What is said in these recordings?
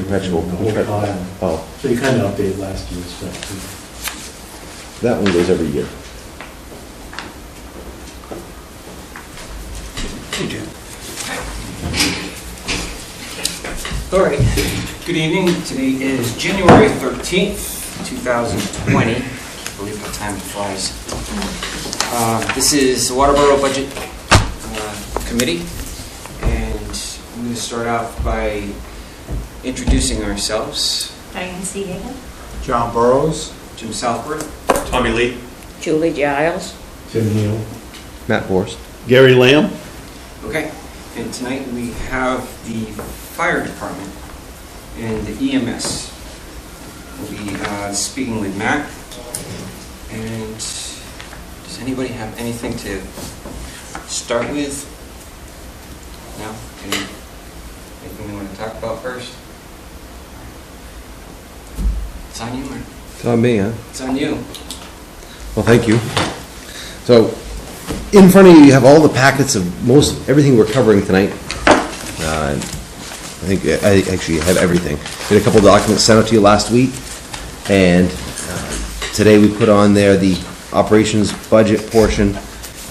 perpetual. The whole time. Oh, So you kind of update last year's stuff that one goes every year. You do. All right, good evening. Today is January 13th, 2020. I believe how time flies. This is the Waterboro Budget Committee, and I'm going to start off by introducing ourselves. Diane Seahagen. John Burrows. Jim Southworth. Tommy Lee. Julie Giles. too. Tim Neal. Matt Forrest. Gary Lamb. Okay, and tonight we have the fire department and the EMS. We'll be speaking with Matt. And does anybody have anything to start with? No? Anything they want to talk about first? It's on you, Mark. It's on me, huh? It's on you. Well, thank you. So, in front of you, you have all the packets of everything we're covering tonight. I think I actually have everything. We had a couple documents sent out to you last week, and today we put on there the operations budget portion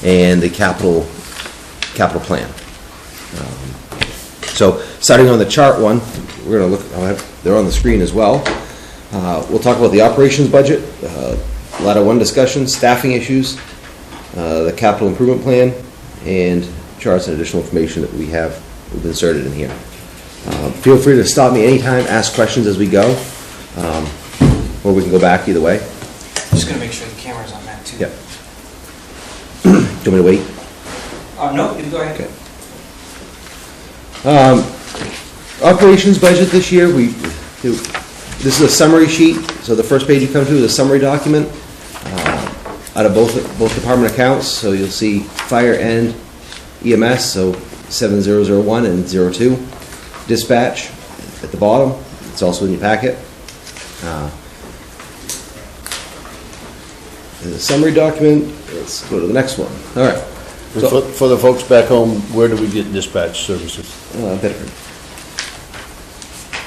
and the capital plan. So, starting on the chart one, we're going to look. They're on the screen as well. We'll talk about the operations budget, ladder one discussion, staffing issues, the capital improvement plan, and charts and additional information that we've inserted in here. Feel free to stop me anytime, ask questions as we go, or we can go back either way. Just going to make sure the camera's on that too. Yep. Do you want me to wait? No, you can go ahead. Okay. Operations budget this year, this is a summary sheet, so the first page you come to is a summary document out of both department accounts. So you'll see fire and EMS, so 7001 and 02. Dispatch at the bottom, it's also in your packet. The summary document, let's go to the next one. All right. So, For the folks back home, where do we get dispatch services? Bedford.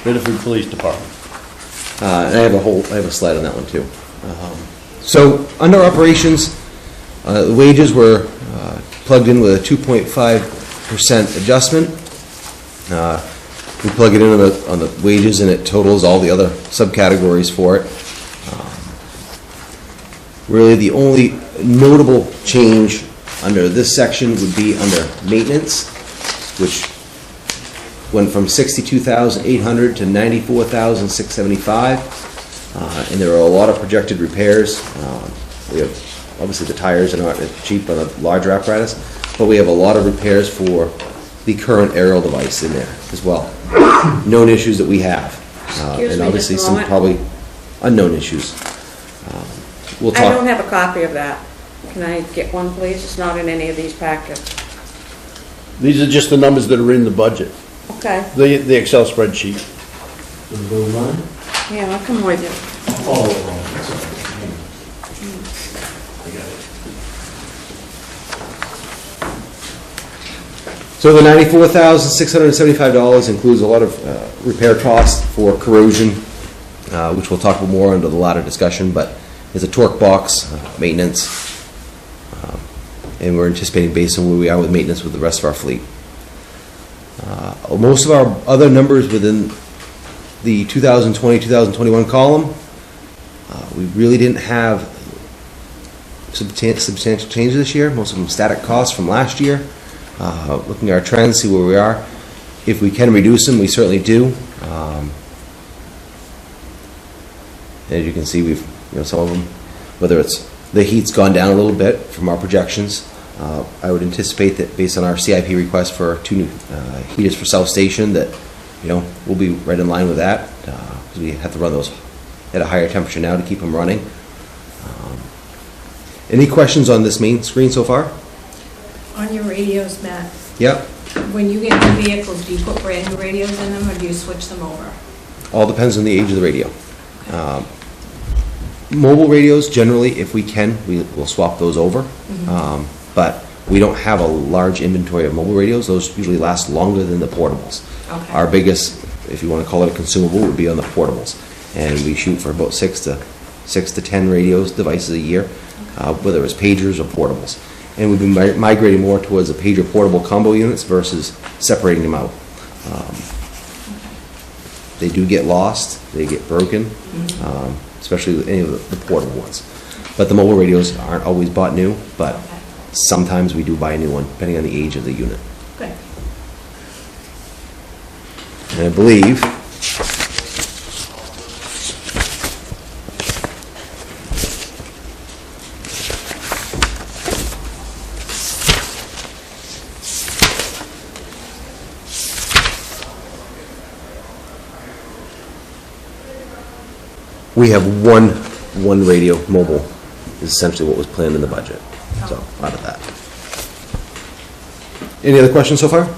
Bedford Police Department. And I have a slide on that one too. So under operations, the wages were plugged in with a 2.5% adjustment. We plug it in on the wages, and it totals all the other subcategories for it. Really, the only notable change under this section would be under maintenance, which went from $62,800 to $94,675, and there are a lot of projected repairs. We have obviously the tires are not cheap on the larger apparatus, but we have a lot of repairs for the current aerial device in there as well. Known issues that we have, Excuse and me obviously just a some moment. probably unknown issues. We'll I talk. don't have a copy of that. Can I get one, please? It's not in any of these packets. These are just the numbers that are in the budget. Okay. The Excel spreadsheet. The blue line. Yeah, I'll come with you. Oh, that's all right. I got it. So the $94,675 includes a lot of repair costs for corrosion, which we'll talk about more under the latter discussion, but there's a torque box, maintenance, and we're anticipating based on where we are with maintenance with the rest of our fleet. Most of our other numbers within the 2020-2021 column, we really didn't have substantial changes this year. Most of them static costs from last year. Looking at our trends, see where we are. If we can reduce them, we certainly do. As you can see, we've some of them, whether it's the heat's gone down a little bit from our projections. I would anticipate that based on our CIP request for 2 new heaters for South Station, that we'll be right in line with that because we have to run those at a higher temperature now to keep them running. Any questions on this main screen so far? On your radios, Matt, Yep. when you get new vehicles, do you put brand new radios in them or do you switch them over? All depends on the age of the radio. Mobile radios, generally, if we can, we'll swap those over. But we don't have a large inventory of mobile radios. Those usually last longer than the portables. Okay. Our biggest if you want to call it a consumable, would be on the portables. And we shoot for about 6 to 10 radios, devices a year, whether it's pagers or portables. And we've been migrating more towards a pager portable combo units versus separating them out. They do get lost, they get broken, especially with any of the portable ones. But the mobile radios aren't always bought new, but Okay. sometimes we do buy a new one, depending on the age of the unit. Good. And I believe we have one radio mobile is essentially what was planned in the budget. So out of that. Any other questions so far?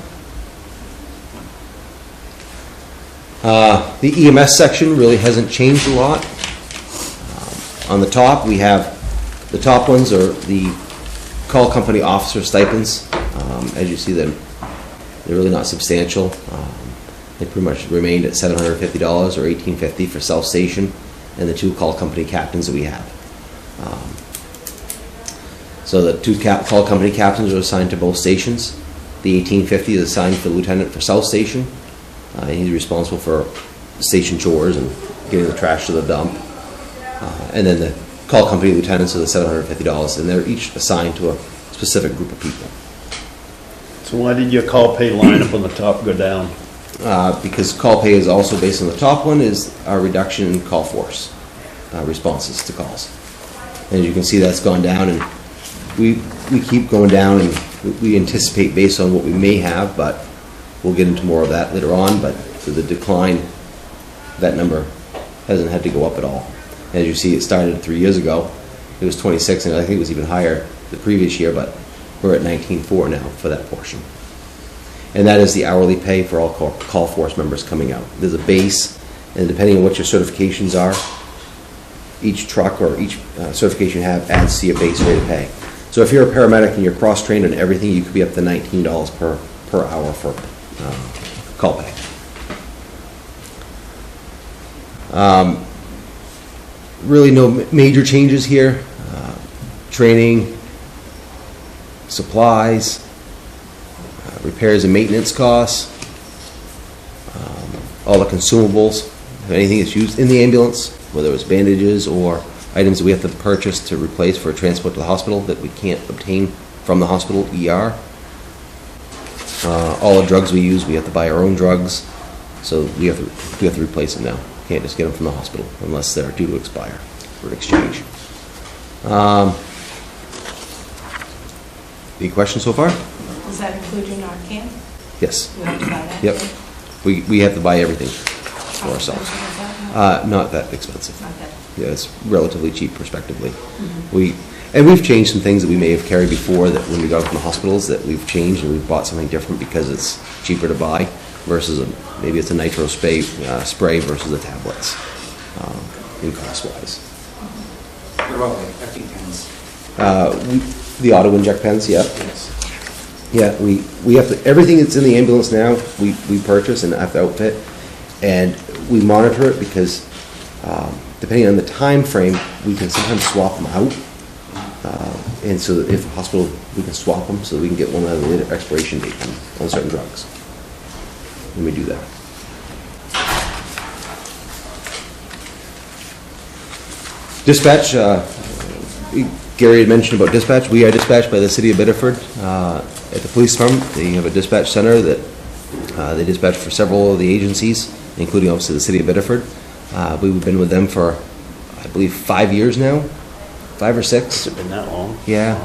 The EMS section really hasn't changed a lot. On the top, we have, the top ones are the call company officer stipends. As you see them, they're really not substantial. They pretty much remained at $750 or $1850 for South Station and the 2 call company captains that we have. So the 2 call company captains are assigned to both stations. The $1850 is assigned for the lieutenant for South Station. He's responsible for station chores and getting the trash to the dump. And then the call company lieutenants are the $750, and they're each assigned to a specific group of people. So why did your call pay line up on the top go down? Because call pay is also based on the top one is our reduction in call force responses to calls. And as you can see, that's gone down, and we keep going down, and we anticipate based on what we may have, but we'll get into more of that later on. But for the decline, that number hasn't had to go up at all. As you see, it started 3 years ago. It was 26, and I think it was even higher the previous year, but we're at 19.4 now for that portion. And that is the hourly pay for all call force members coming out. There's a base, and depending on what your certifications are, each truck or each certification you have adds to your base rate of pay. So if you're a paramedic and you're cross-trained and everything, you could be up to $19 per hour for call pay. Really no major changes here. Training, supplies, repairs and maintenance costs, all the consumables, anything that's used in the ambulance, whether it's bandages or items that we have to purchase to replace for transport to the hospital that we can't obtain from the hospital ER. All the drugs we use, we have to buy our own drugs, so we have to replace them now. Can't just get them from the hospital unless they're due to expire for an exchange. Any questions so far? Does that include your Narcan? Yes. You have to buy that? Yep. too? We have to buy everything for How ourselves. expensive is that? Not that expensive. Not that. Yeah, it's relatively cheap prospectively. We've changed some things that we may have carried before that when we got from the hospitals that we've changed, and we've bought something different because it's cheaper to buy versus maybe it's a nitro spray versus the tablets in cost-wise. What about like EpiPens? The auto inject pens, yeah. Yes. Yeah, we have to, everything that's in the ambulance now, we purchase and have to outfit, and we monitor it because depending on the time frame, we can sometimes swap them out. And so if the hospital, we can swap them so we can get one at a later expiration date on certain drugs. And we do that. Dispatch, Gary had mentioned about dispatch. We are dispatched by the city of Biddeford at the police department. They have a dispatch center that they dispatch for several of the agencies, including obviously the city of Biddeford. We've been with them for, I believe, 5 years now, 5 or 6. Has it been that long? Yeah.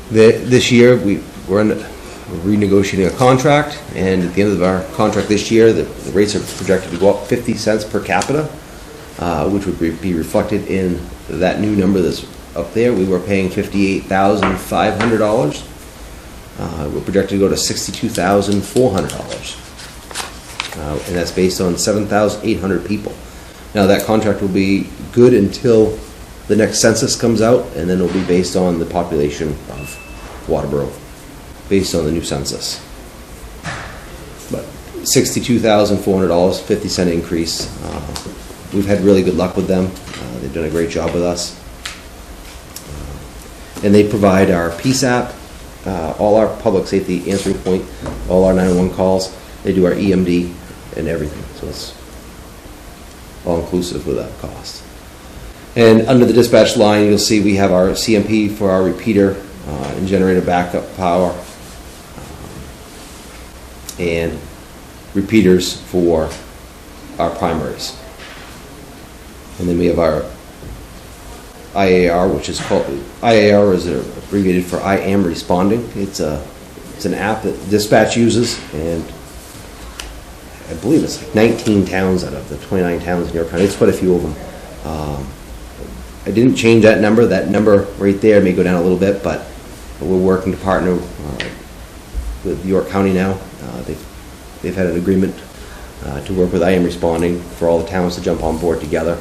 This year, we're renegotiating a contract, and at the end of our contract this year, the rates are projected to go up 50 cents per capita, which would be reflected in that new number that's up there. We were paying $58,500. We're projected to go to $62,400. And that's based on 7,800 people. Now, that contract will be good until the next census comes out, and then it'll be based on the population of Waterboro, based on the new census. But $62,400, 50-cent increase. We've had really good luck with them. They've done a great job with us. And they provide our PSAP, all our public safety answering point, all our 911 calls. They do our EMD and everything, so it's all-inclusive with that cost. And under the dispatch line, you'll see we have our CMP for our repeater and generator backup power, and repeaters for our primaries. And then we have our IAR, which is called, IAR is abbreviated for I Am Responding. It's an app that dispatch uses, and I believe it's like 19 towns out of the 29 towns in York County. It's quite a few of them. I didn't change that number. That number right there may go down a little bit, but we're working to partner with York County now. They've had an agreement to work with I Am Responding for all the towns to jump on board together.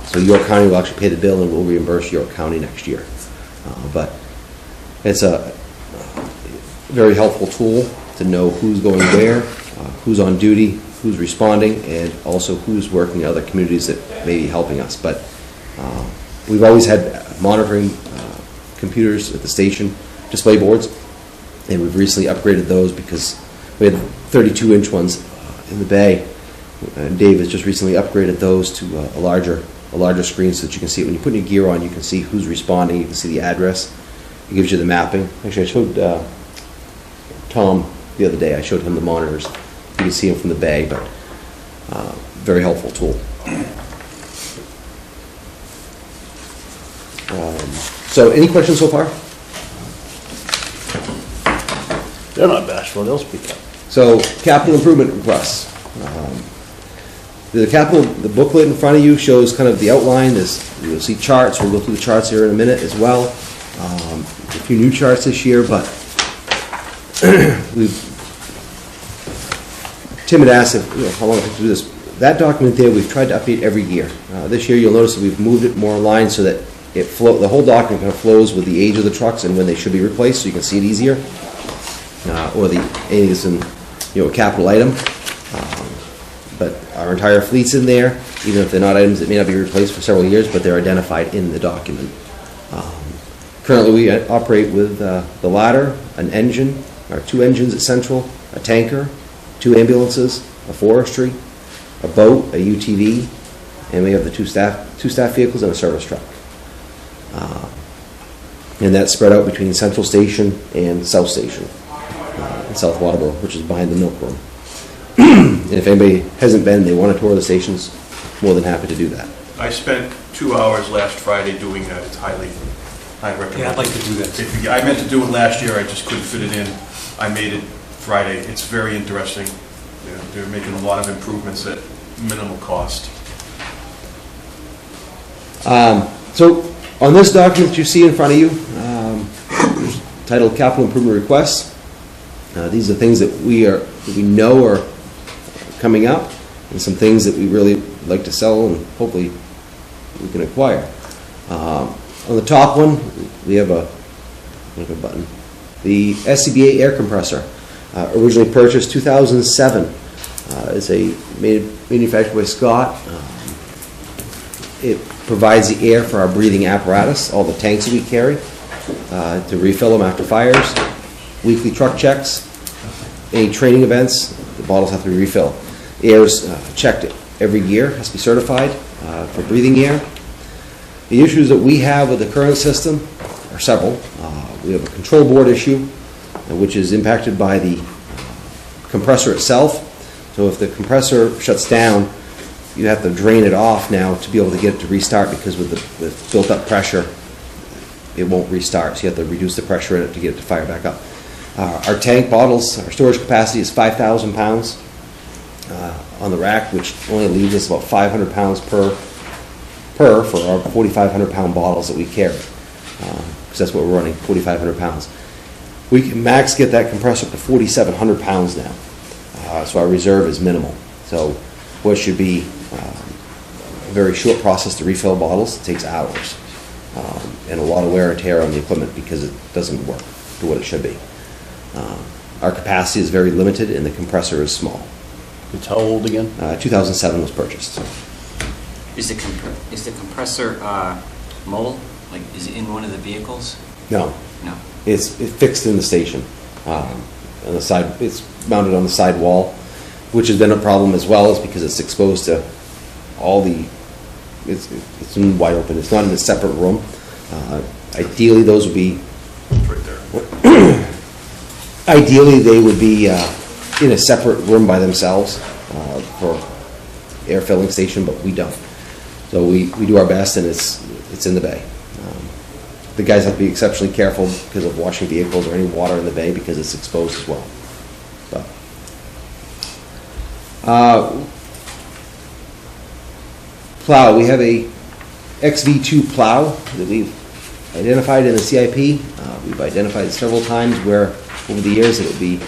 So York County will actually pay the bill, and we'll reimburse York County next year. But it's a very helpful tool to know who's going where, who's on duty, who's responding, and also who's working in other communities that may be helping us. But we've always had monitoring computers at the station, display boards, and we've recently upgraded those because we had 32-inch ones in the bay, and Dave has just recently upgraded those to a larger screen so that you can see it. When you put your gear on, you can see who's responding, you can see the address, it gives you the mapping. Actually, I showed Tom the other day, I showed him the monitors. You can see them from the bay, but very helpful tool. So any questions so far? They're not bashful, they'll speak up. So capital improvement requests. The booklet in front of you shows kind of the outline. You'll see charts. We'll go through the charts here in a minute as well. A few new charts this year, but Tim had asked how long it took to do this. That document there, we've tried to update every year. This year, you'll notice that we've moved it more in line so that the whole document kind of flows with the age of the trucks and when they should be replaced, so you can see it easier. Or anything that's in a capital item. But our entire fleet's in there, even if they're not items that may not be replaced for several years, but they're identified in the document. Currently, we operate with the ladder, an engine, or 2 engines at Central, a tanker, 2 ambulances, a forestry, a boat, a UTV, and we have the two staff vehicles and a service truck. And that's spread out between Central Station and South Station in South Waterboro, which is behind the milk room. And if anybody hasn't been, they want to tour the stations, more than happy to do that. I spent 2 hours last Friday doing that. It's highly recommended. Yeah, I'd like to do that. I meant to do it last year, I just couldn't fit it in. I made it Friday. It's very interesting. They're making a lot of improvements at minimal cost. So on this document you see in front of you, titled Capital Improvement Requests, these are things that we know are coming up, and some things that we really like to sell and hopefully we can acquire. On the top one, we have a button. The SCBA air compressor, originally purchased 2007. It's manufactured by Scott. It provides the air for our breathing apparatus, all the tanks that we carry, to refill them after fires, weekly truck checks, any training events, the bottles have to be refilled. Air is checked every year, has to be certified for breathing air. The issues that we have with the current system are several. We have a control board issue, which is impacted by the compressor itself. So if the compressor shuts down, you have to drain it off now to be able to get it to restart, because with built up pressure, it won't restart. So you have to reduce the pressure in it to get it to fire back up. Our tank bottles, our storage capacity is 5,000 pounds on the rack, which only leaves us about 500 pounds per for our 4,500 pound bottles that we carry, because that's what we're running, 4,500 pounds. We can max get that compressor up to 4,700 pounds now, so our reserve is minimal. So what should be a very short process to refill bottles, it takes hours, and a lot of wear and tear on the equipment because it doesn't work to what it should be. Our capacity is very limited and the compressor is small. It's how old again? 2007 was purchased. Is the compressor mobile? Like, is it in one of the vehicles? No, No. it's fixed in the station. On the side, it's mounted on the side wall, which has been a problem as well, is because it's exposed to all the, it's in wide open, it's not in a separate room. Ideally, those would be, It's right there. ideally, they would be in a separate room by themselves for air filling station, but we don't. So we do our best, and it's in the bay. The guys have to be exceptionally careful because of washing vehicles or any water in the bay because it's exposed as well. But, plow, we have a XV2 plow that we've identified in the CIP. We've identified it several times where over the years it would be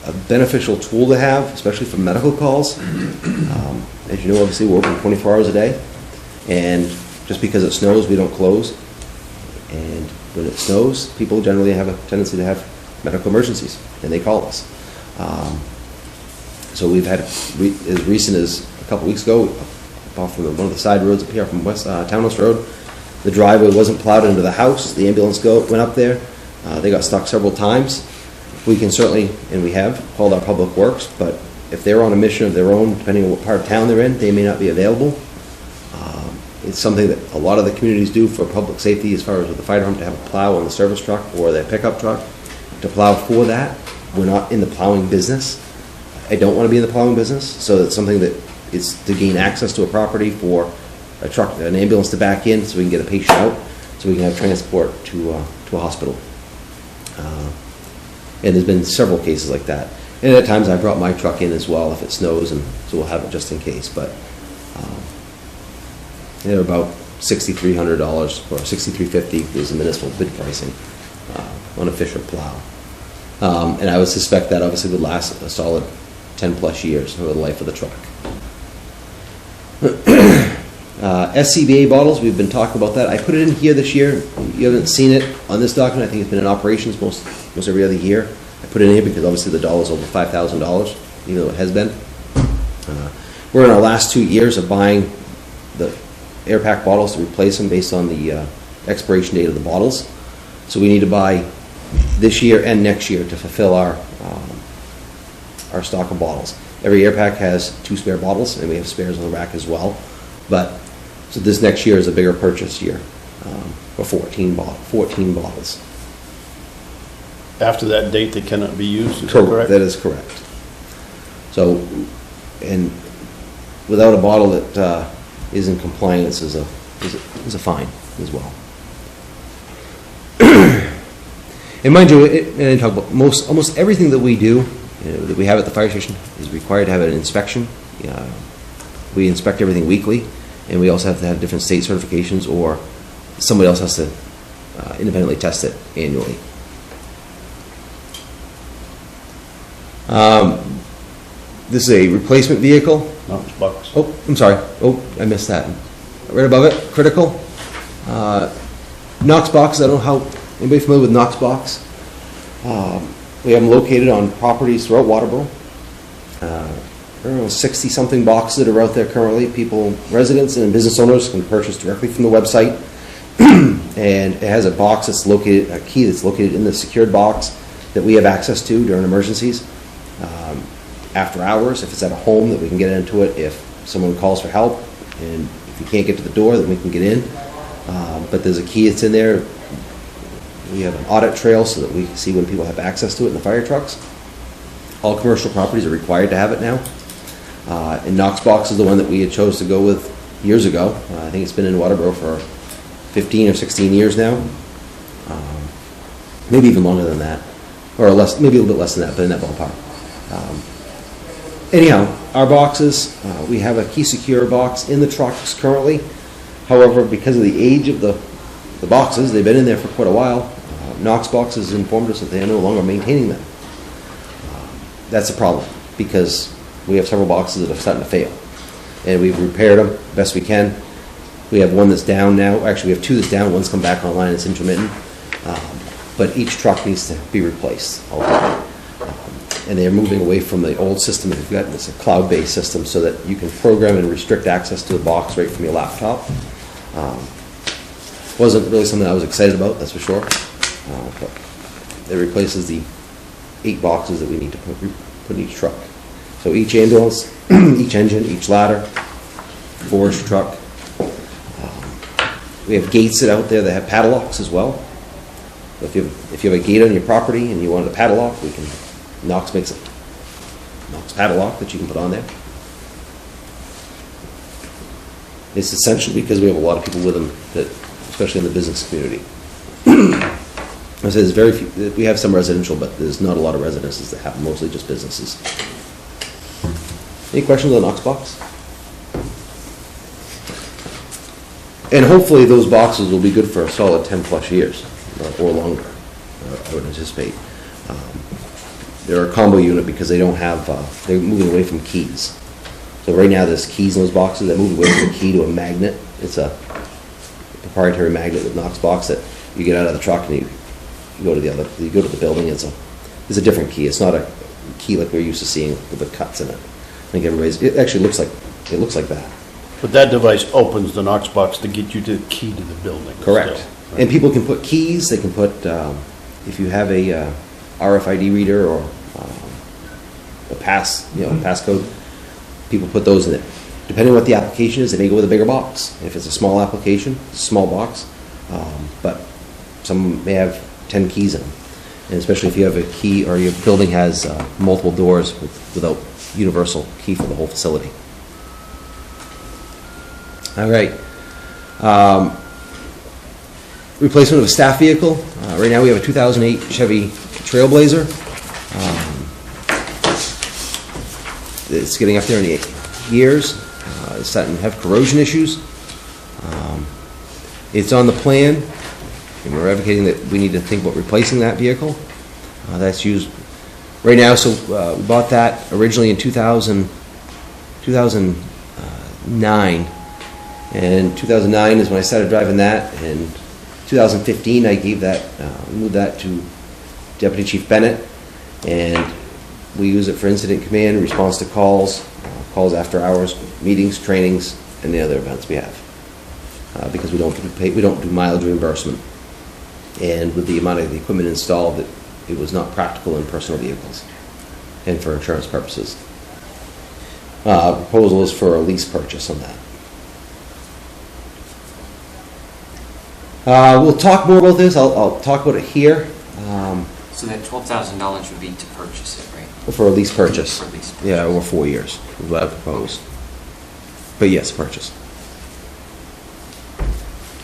a beneficial tool to have, especially for medical calls. As you know, obviously we're open 24 hours a day, and just because it snows, we don't close. And when it snows, people generally have a tendency to have medical emergencies, and they call us. So we've had, as recent as a couple weeks ago, off from one of the side roads up here from Townhouse Road, the driveway wasn't plowed into the house. The ambulance went up there. They got stuck several times. We can certainly, and we have, called our public works, but if they're on a mission of their own, depending on what part of town they're in, they may not be available. It's something that a lot of the communities do for public safety, as far as with the fire department, to have a plow on the service truck or their pickup truck to plow for that. We're not in the plowing business. I don't want to be in the plowing business, so it's something that it's to gain access to a property for a truck, an ambulance to back in, so we can get a patient out, so we can have transport to a hospital. And there's been several cases like that. And at times I brought my truck in as well if it snows, and so we'll have it just in case. But they're about $6,300 or $6,350 is the municipal bid pricing on a Fisher plow. And I would suspect that obviously would last a solid 10 plus years over the life of the truck. SCBA bottles, we've been talking about that. I put it in here this year. You haven't seen it on this document. I think it's been in operations most every other year. I put it in here because obviously the dollar's over $5,000, even though it has been. We're in our last 2 years of buying the air pack bottles to replace them based on the expiration date of the bottles. So we need to buy this year and next year to fulfill our stock of bottles. Every air pack has 2 spare bottles, and we have spares on the rack as well. But so this next year is a bigger purchase year for 14 bottles. After that date, they cannot be used, is that correct? That is correct. So, and without a bottle that is in compliance is a fine as well. And mind you, and I talk about almost everything that we do, that we have at the fire station is required to have an inspection. We inspect everything weekly, and we also have to have different state certifications, or somebody else has to independently test it annually. This is a replacement vehicle. No, it's bucks. Oh, I'm sorry. Oh, I missed that. Right above it, critical. Knox boxes, I don't know how, anybody familiar with Knox box? We have them located on properties throughout Waterboro. There are 60-something boxes that are out there currently. People, residents and business owners can purchase directly from the website. And it has a box that's located, a key that's located in the secured box that we have access to during emergencies. After hours, if it's at a home, that we can get into it. If someone calls for help, and if you can't get to the door, then we can get in. But there's a key that's in there. We have an audit trail so that we can see when people have access to it in the fire trucks. All commercial properties are required to have it now. And Knox box is the one that we had chose to go with years ago. I think it's been in Waterboro for 15 or 16 years now. Maybe even longer than that. Or less, maybe a little bit less than that, but in that ballpark. Anyhow, our boxes, we have a key secure box in the trucks currently. However, because of the age of the boxes, they've been in there for quite a while. Knox boxes informed us that they are no longer maintaining them. That's a problem, because we have several boxes that are starting to fail. And we've repaired them best we can. We have one that's down now. Actually, we have 2 that's down. One's come back online. It's intermittent. But each truck needs to be replaced altogether. and they're moving away from the old system they've got. It's a cloud-based system so that you can program and restrict access to the box right from your laptop. Wasn't really something I was excited about, that's for sure. But it replaces the 8 boxes that we need to put in each truck. So each ambulance, each engine, each ladder, forest truck. We have gates that out there that have padlocks as well. If you have a gate on your property and you wanted a padlock, Knox makes a Knox padlock that you can put on there. It's essentially because we have a lot of people with them, that, especially in the business community. I say there's very few. We have some residential, but there's not a lot of residences that have, mostly just businesses. Any questions on the Knox box? And hopefully those boxes will be good for a solid 10 plus years or longer, I would anticipate. They're a combo unit because they don't have, they're moving away from keys. So right now there's keys in those boxes. They're moving away from the key to a magnet. It's a proprietary magnet with Knox box that you get out of the truck and you go to the building. It's a different key. It's not a key like we're used to seeing with the cuts in it. I think it actually looks like that. But that device opens the Knox box to get you to the key to the building. Correct. Still, right? And people can put keys, they can put, if you have a RFID reader or a passcode, people put those in it. Depending on what the application is, they may go with a bigger box. If it's a small application, it's a small box. But some may have 10 keys in them. And especially if you have a key or your building has multiple doors without universal key for the whole facility. All right. Replacement of a staff vehicle. Right now we have a 2008 Chevy Trailblazer. It's getting up there in the years. It's starting to have corrosion issues. It's on the plan, and we're advocating that we need to think about replacing that vehicle. That's used right now. So we bought that originally in 2009. And 2009 is when I started driving that, and 2015 I gave that, moved that to Deputy Chief Bennett, and we use it for incident command, response to calls, calls after hours, meetings, trainings, and the other events we have. Because we don't do mileage reimbursement, and with the amount of the equipment installed, it was not practical in personal vehicles, and for insurance purposes. Proposal is for a lease purchase on that. We'll talk more about this. I'll talk about it here. So that $12,000 would be to purchase it, right? For a lease purchase. For a lease purchase. Yeah, over 4 years, is what I proposed. But yes, purchase.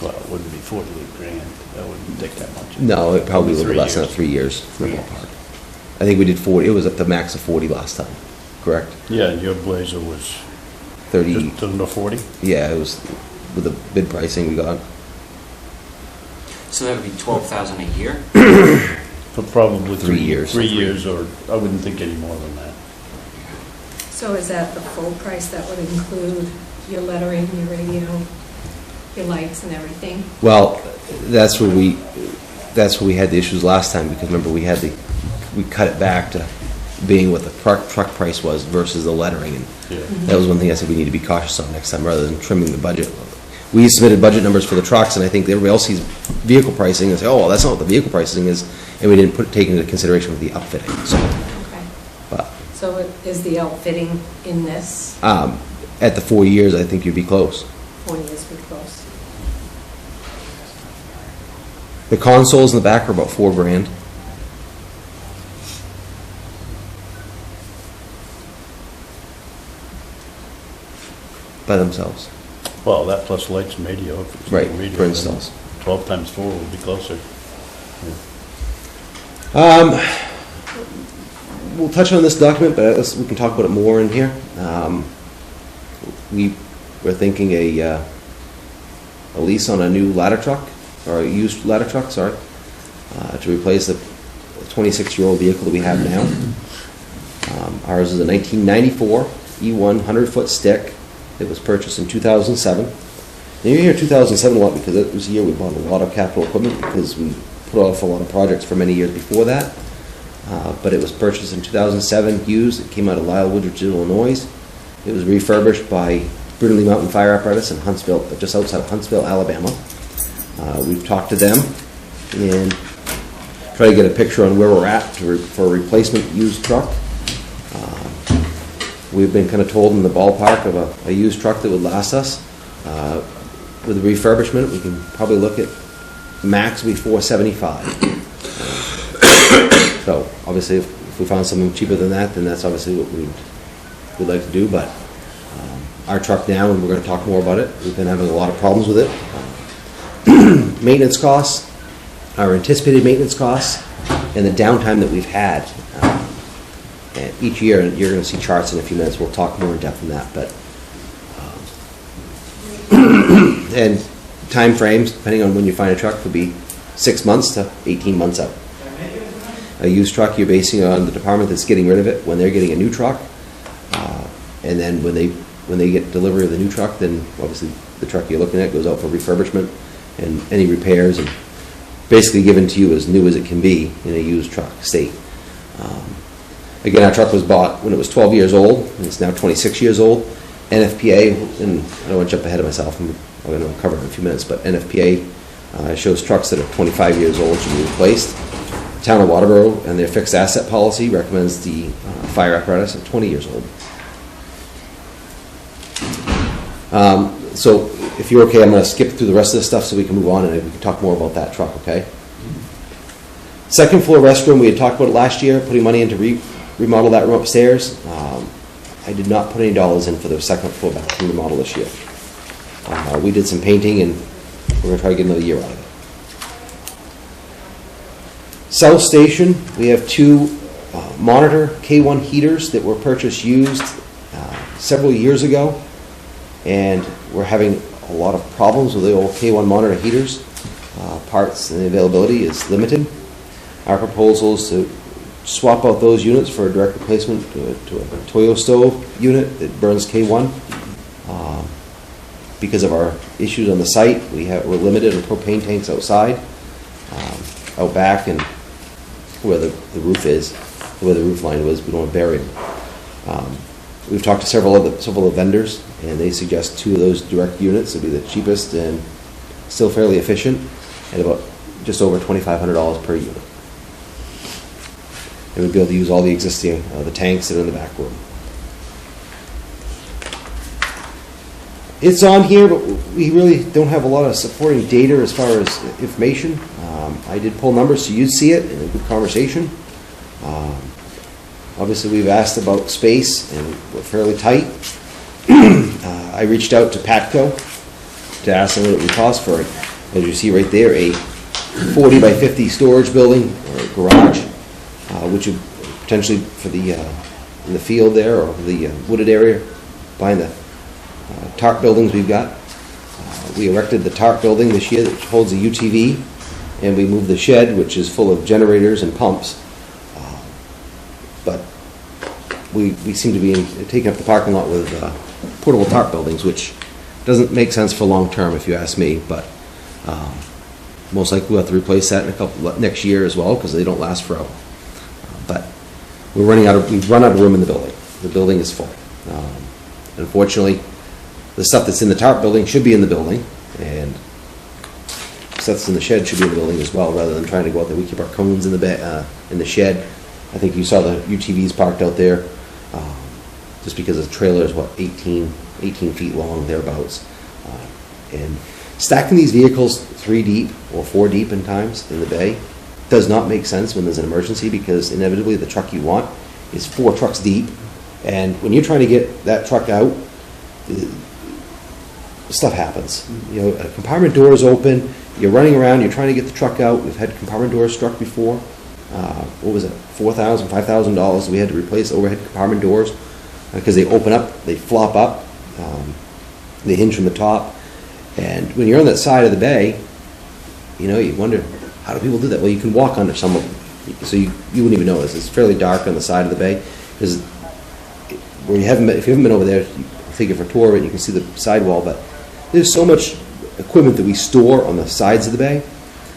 Well, it wouldn't be 48 grand. That wouldn't take that much. No, it probably would be 3 less than years. 3 years. in the 3 years. ballpark. I think we did 40. It was at the max of 40 last time, correct? Yeah, and your Blazer was 30. just under 40? Yeah, it was with the bid pricing we got. So that would be $12,000 a year? For probably 3 years. 3 years, or I wouldn't think any more than that. So is that the full price that would include your lettering, your radio, your lights and everything? Well, that's where we had the issues last time, because remember we cut it back to being what the truck price was versus the lettering, and Yeah. that was one thing I said we need to be cautious on next time, rather than trimming the budget. We submitted budget numbers for the trucks, and I think everybody else sees vehicle pricing and say, oh, well, that's not what the vehicle pricing is, and we didn't take into consideration with the upfitting, so. Okay. But So is the outfitting in this? at the 4 years, I think you'd be close. 4 years would close. The consoles in the back are about $4,000. By themselves. Well, that plus lights and radio. if it's Right, radio, for then installs. 12 times 4 would be closer. We'll touch on this document, but we can talk about it more in here. We're thinking a lease on a new ladder truck, or a used ladder truck, sorry, to replace the 26-year-old vehicle that we have now. Ours is a 1994 E1 100-foot stick. It was purchased in 2007. Now you hear 2007 a lot because it was the year we bought a lot of capital equipment, because we put off a lot of projects for many years before that. but it was purchased in 2007, used. It came out of Lyle Woodridge, Illinois. It was refurbished by Brindley Mountain Fire Apparatus in Huntsville, just outside of Huntsville, Alabama. We've talked to them and try to get a picture on where we're at for a replacement used truck. We've been kind of told in the ballpark of a used truck that would last us. With the refurbishment, we can probably look at max be $475. So obviously, if we found something cheaper than that, then that's obviously what we'd like to do. But our truck now, and we're going to talk more about it, we've been having a lot of problems with it. Maintenance costs, our anticipated maintenance costs, and the downtime that we've had. And each year, and you're going to see charts in a few minutes, we'll talk more in depth on that. But and time frames, depending on when you find a truck, could be 6 months to 18 months out. A used truck, you're basing it on the department that's getting rid of it when they're getting a new truck, and then when they get delivery of the new truck, then obviously the truck you're looking at goes out for refurbishment and any repairs, and basically given to you as new as it can be in a used truck state. Again, our truck was bought when it was 12 years old, and it's now 26 years old. NFPA, and I don't want to jump ahead of myself, I'm going to cover it in a few minutes, but NFPA shows trucks that are 25 years old should be replaced. Town of Waterboro and their fixed asset policy recommends the fire apparatus at 20 years old. So if you're okay, I'm going to skip through the rest of this stuff so we can move on and we can talk more about that truck, okay? Second floor restroom, we had talked about it last year, putting money in to remodel that room upstairs. I did not put any dollars in for the second floor bathroom remodel this year. We did some painting and we're going to try to get another year out of it. South Station, we have two Monitor K1 heaters that were purchased used several years ago, and we're having a lot of problems with the old K1 Monitor heaters. Parts and availability is limited. Our proposal is to swap out those units for a direct replacement to a Toyo stove unit that burns K1. Because of our issues on the site, we're limited on propane tanks outside, out back, and where the roof is, where the roof line was. We don't want to bury them. We've talked to several of vendors, and they suggest two of those direct units would be the cheapest and still fairly efficient, at about just over $2,500 per unit. And we'd be able to use all the existing the tanks that are in the back room. It's on here, but we really don't have a lot of supporting data as far as information. I did pull numbers so you'd see it in a good conversation. Obviously, we've asked about space, and we're fairly tight. I reached out to Patco to ask them what it would cost for, as you see right there, a 40 by 50 storage building or garage, which would potentially for the in the field there or the wooded area behind the TARP buildings we've got. We erected the TARP building this year that holds a UTV, and we moved the shed, which is full of generators and pumps. But we seem to be taking up the parking lot with portable TARP buildings, which doesn't make sense for long term, if you ask me. But most likely we'll have to replace that in next year as well, because they don't last forever. But we've run out of room in the building. The building is full. Unfortunately, the stuff that's in the TARP building should be in the building, and stuff that's in the shed should be in the building as well, rather than trying to go out there. We keep our cones in the shed. I think you saw the UTVs parked out there, just because the trailer is, 18 feet long, thereabouts. And stacking these vehicles 3 deep or 4 deep in times in the bay does not make sense when there's an emergency, because inevitably the truck you want is 4 trucks deep, and when you're trying to get that truck out, stuff happens. You know, a compartment door is open, you're running around, you're trying to get the truck out. We've had compartment doors struck before. What was it, $4,000, $5,000 we had to replace overhead compartment doors because they open up, they flop up, they hinge from the top. And when you're on that side of the bay, you know, you wonder, how do people do that? Well, you can walk under some of them, so you wouldn't even notice. It's fairly dark on the side of the bay, because where if you haven't been over there, you take it for a tour and you can see the sidewall, but there's so much equipment that we store on the sides of the bay.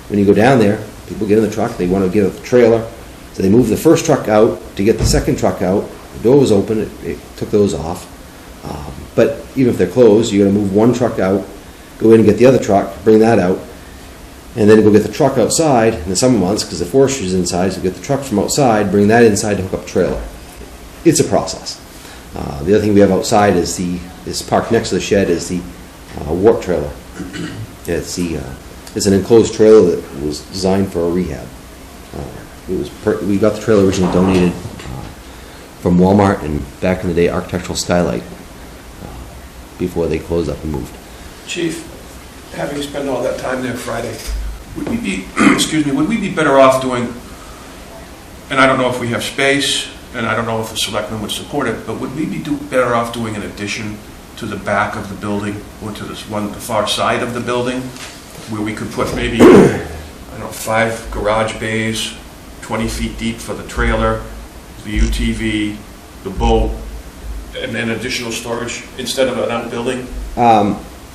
When you go down there, people get in the truck, they want to get out the trailer, So they moved the first truck out to get the second truck out. The door was open, it took those off. But even if they're closed, you gotta move one truck out, go in and get the other truck, bring that out, and then go get the truck outside in the summer months, because the forestry's inside, so get the truck from outside, bring that inside to hook up a trailer. It's a process. The other thing we have outside is parked next to the shed is the warp trailer. It's an enclosed trailer that was designed for a rehab. We got the trailer originally donated from Walmart and back in the day Architectural Skylight before they closed up and moved. Chief, having spent all that time there Friday, would we be, excuse me, would we be better off doing, and I don't know if we have space, and I don't know if the selectmen would support it, but would we be better off doing an addition to the back of the building, or to the far side of the building, where we could put maybe, I don't know, 5 garage bays, 20 feet deep for the trailer, the UTV, the boat, and then additional storage instead of an outbuilding?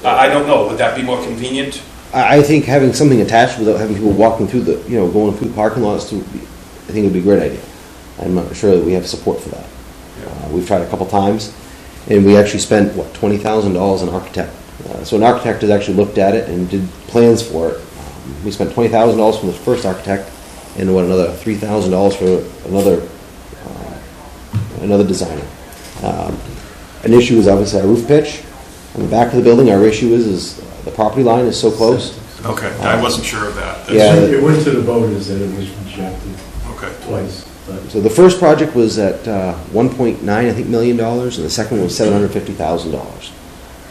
I don't know, would that be more convenient? I think having something attached without having people walking through going through the parking lots, I think it would be a great idea. I'm not sure that we have support for that. We've tried a couple times, and we actually spent, $20,000 an architect. So an architect has actually looked at it and did plans for it. We spent $20,000 from the first architect, and another $3,000 for another designer. An issue is obviously our roof pitch. On the back of the building, our issue is the property line is so close. Okay, I wasn't sure of that. Yeah. It went to the voters and it was rejected Okay. twice. But So the first project was at $1.9 million, and the second one was $750,000.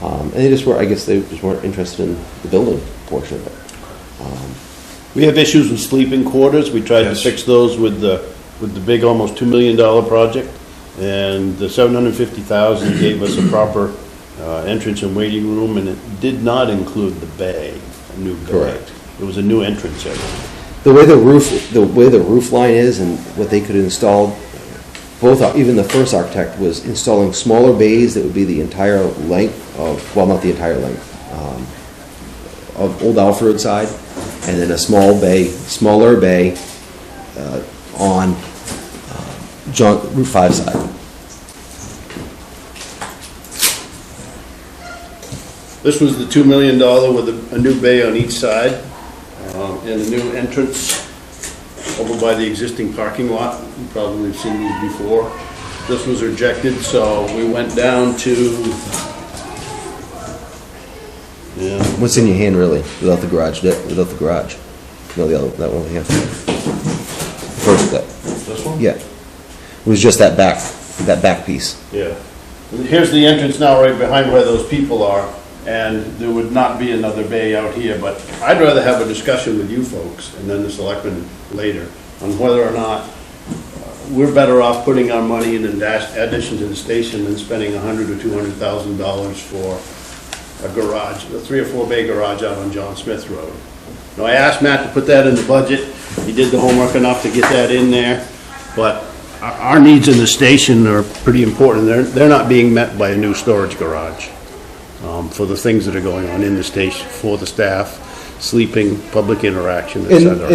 And they just weren't interested in the building portion of it. We have issues with sleeping quarters. We tried to Yes. fix those with the big, almost $2 million project. And the $750,000 gave us a proper entrance and waiting room, and it did not include the bay, a new bay. Correct. It was a new entrance area. The way the roof line is and what they could install, even the first architect was installing smaller bays that would be the entire length of, well, not the entire length, of Old Alfred side, and then a smaller bay on Route 5 side. This was the $2 million with a new bay on each side, and a new entrance over by the existing parking lot. You probably have seen these before. This was rejected, so we went down to, What's in your hand, really, without the garage? No, the other, that one, yeah. First, this one? yeah. It was just that back piece. Yeah. And here's the entrance now, right behind where those people are, and there would not be another bay out here, but I'd rather have a discussion with you folks, and then the selectmen later, on whether or not we're better off putting our money in addition to the station than spending $100,000 or $200,000 for a garage, a 3 or 4 bay garage out on John Smith Road. Now, I asked Matt to put that in the budget. He did the homework enough to get that in there, but our needs in the station are pretty important. They're not being met by a new storage garage for the things that are going on in the station, for the staff, sleeping, public interaction, et cetera.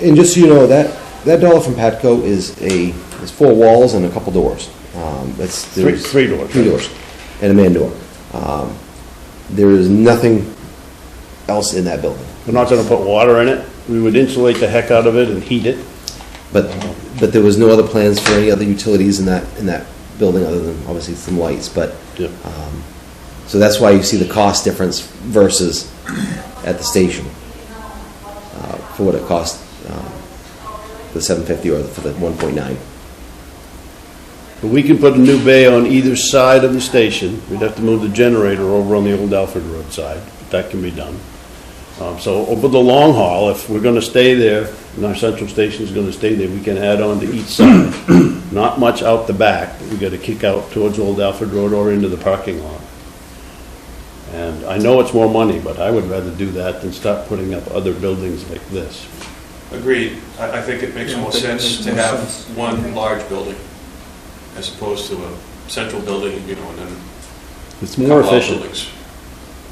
And just so you know, that dollar from Patco is 4 walls and a couple doors. There's Three doors. 3 doors and a man door. There is nothing else in that building. We're not gonna put water in it. We would insulate the heck out of it and heat it. But there was no other plans for any other utilities in that building other than obviously some lights. But Yep. so that's why you see the cost difference versus at the station for what it cost, the $750 or for the 1.9. But we can put a new bay on either side of the station. We'd have to move the generator over on the old Alfred Road side, but that can be done. So over the long haul, if we're gonna stay there, and our central station is gonna stay there, we can add on to each side. Not much out the back, but we gotta kick out towards Old Alfred Road or into the parking lot. And I know it's more money, but I would rather do that than start putting up other buildings like this. Agreed. I think it makes more sense to have one large building as opposed to a central building, and then It's a more couple of efficient, buildings.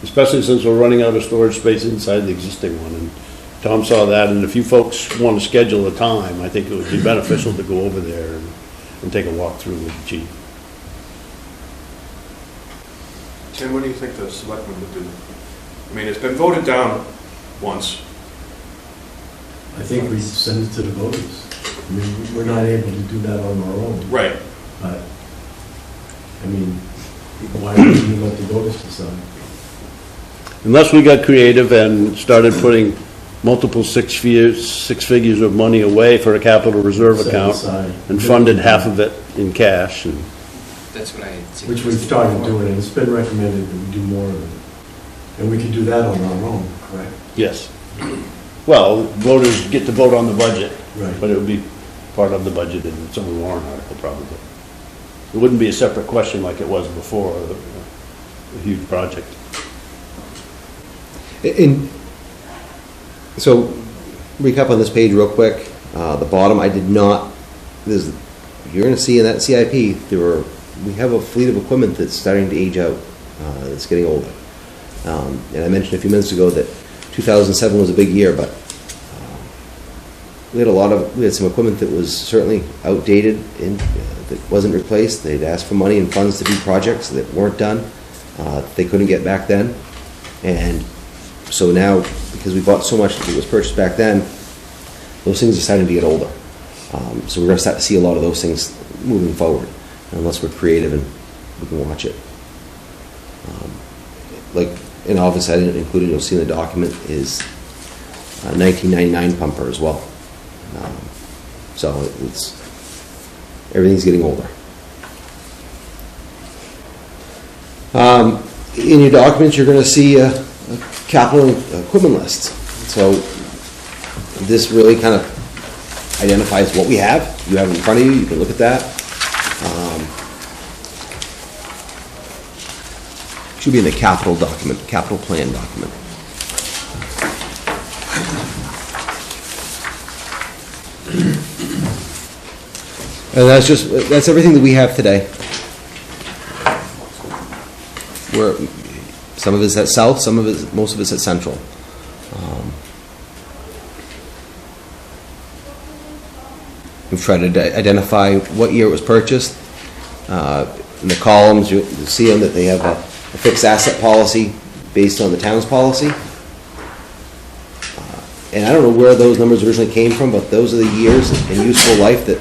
especially since we're running out of storage space inside the existing one. And Tom saw that, and if you folks want to schedule a time, I think it would be beneficial to go over there and take a walk through with the chief. Tim, what do you think the selectmen would do? I mean, it's been voted down once. I think we send it to the voters. I mean, we're not able to do that on our own, Right. but, I mean, why would we let the voters decide? Unless we got creative and started putting multiple six figures of money away for a capital reserve Set account aside. and funded half of it in cash, and That's what I had Which suggested we've started before. doing, and it's been recommended that we do more of it. And we can do that on our own, correct? yes. Well, voters get to vote on the budget, Right. but it would be part of the budget in its own warrant article, probably. It wouldn't be a separate question like it was before, a huge project. And so, recap on this page real quick. The bottom, I did not, you're gonna see in that CIP, we have a fleet of equipment that's starting to age out, that's getting older. And I mentioned a few minutes ago that 2007 was a big year, but we had some equipment that was certainly outdated and that wasn't replaced. They'd asked for money and funds to do projects that weren't done. They couldn't get back then. And so now, because we bought so much that was purchased back then, those things are starting to get older. So we're going to start to see a lot of those things moving forward, unless we're creative and we can watch it. And obviously I didn't include it, you'll see in the document, is a 1999 pumper as well. So everything's getting older. In your documents, you're going to see a capital equipment list. So this really kind of identifies what we have. You have it in front of you. You can look at that. Should be in the capital document, capital plan document. And that's everything that we have today. Some of it's at south, most of it's at central. We've tried to identify what year it was purchased. In the columns, you'll see them that they have a fixed asset policy based on the town's policy. And I don't know where those numbers originally came from, but those are the years and useful life that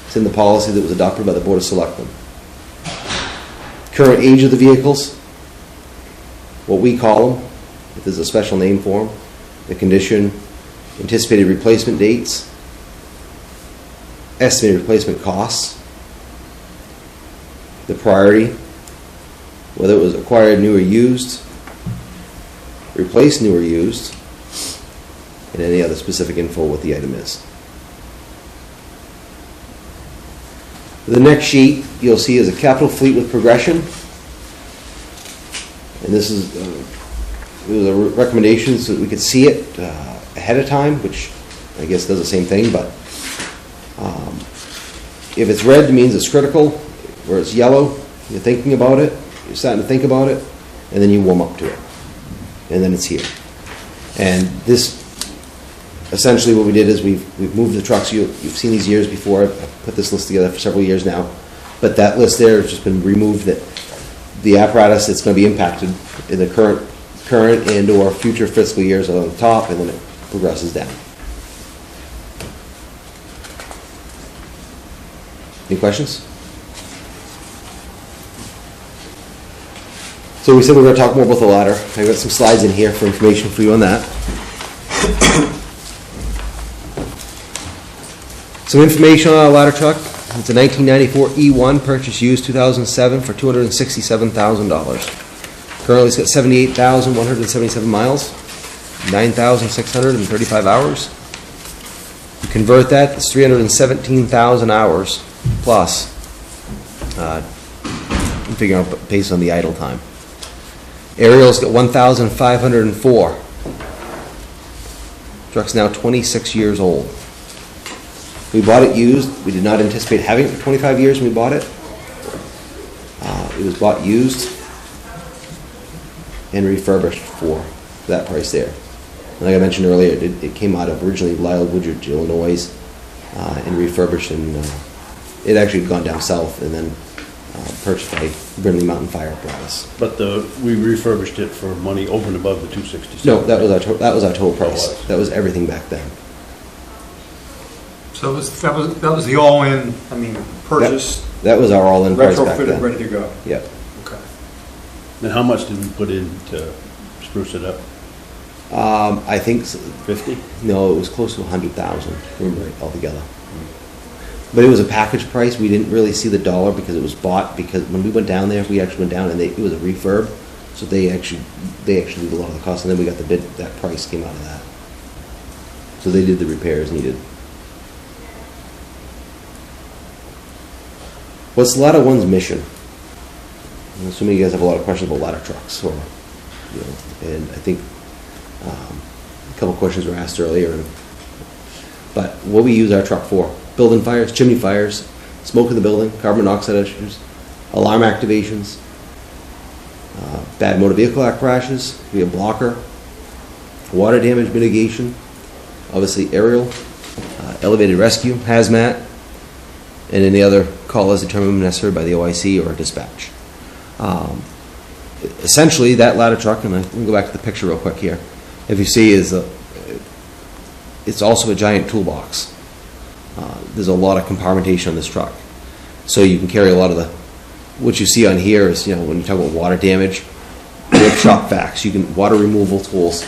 it's in the policy that was adopted by the Board of Selectmen. Current age of the vehicles, what we call them, if there's a special name for them, the condition, anticipated replacement dates, estimated replacement costs, the priority, whether it was acquired new or used, replaced new or used, and any other specific info what the item is. The next sheet you'll see is a capital fleet with progression. And this is the recommendations so that we could see it ahead of time, which I guess does the same thing, but if it's red, it means it's critical. Where it's yellow, you're thinking about it, you're starting to think about it, and then you warm up to it. And then it's here. And this, essentially what we did is we've moved the trucks. You've seen these years before. I've put this list together for several years now. But that list there has just been removed, that the apparatus that's going to be impacted in the current and or future fiscal years are on the top, and then it progresses down. Any questions? So we said we were going to talk more about the ladder. I've got some slides in here for information for you on that. Some information on our ladder truck. It's a 1994 E1, purchased used 2007 for $267,000. Currently it's got 78,177 miles, 9,635 hours. You convert that, it's 317,000 hours plus. I'm figuring out based on the idle time. Aerial's got 1,504. Truck's now 26 years old. We bought it used. We did not anticipate having it for 25 years when we bought it. It was bought used and refurbished for that price there. Like I mentioned earlier, it came out of originally Lyle Woodridge, Illinois, and refurbished, and it actually had gone down south and then purchased by Brindley Mountain Fire Apparatus. But we refurbished it for money over and above the 267. No, that was our total price. was. That was everything back then. So that was the all-in, I mean, purchase, That was our all-in price back retrofitted, then. ready to go? Yep. Okay. And how much did we put in to spruce it up? I think, 50? no, it was close to 100,000, remember, altogether. But it was a package price. We didn't really see the dollar because it was bought, because when we went down there, we actually went down and it was a refurb. So they actually did a lot of the cost, and then we got the bid, that price came out of that. So they did the repairs needed. What's Ladder One's mission? I'm assuming you guys have a lot of questions about ladder trucks, or, you know, and I think a couple questions were asked earlier. But what we use our truck for: building fires, chimney fires, smoke in the building, carbon monoxide issues, alarm activations, bad motor vehicle crashes. We have blocker, water damage mitigation, obviously aerial, elevated rescue, hazmat, and any other call as determined when necessary by the OIC or dispatch. Essentially, that ladder truck, and I can go back to the picture real quick here. If you see, it's also a giant toolbox. There's a lot of compartmentation on this truck, so you can carry a lot of the. What you see on here is, you know, when you talk about water damage, you have shop vacs, you can water removal tools,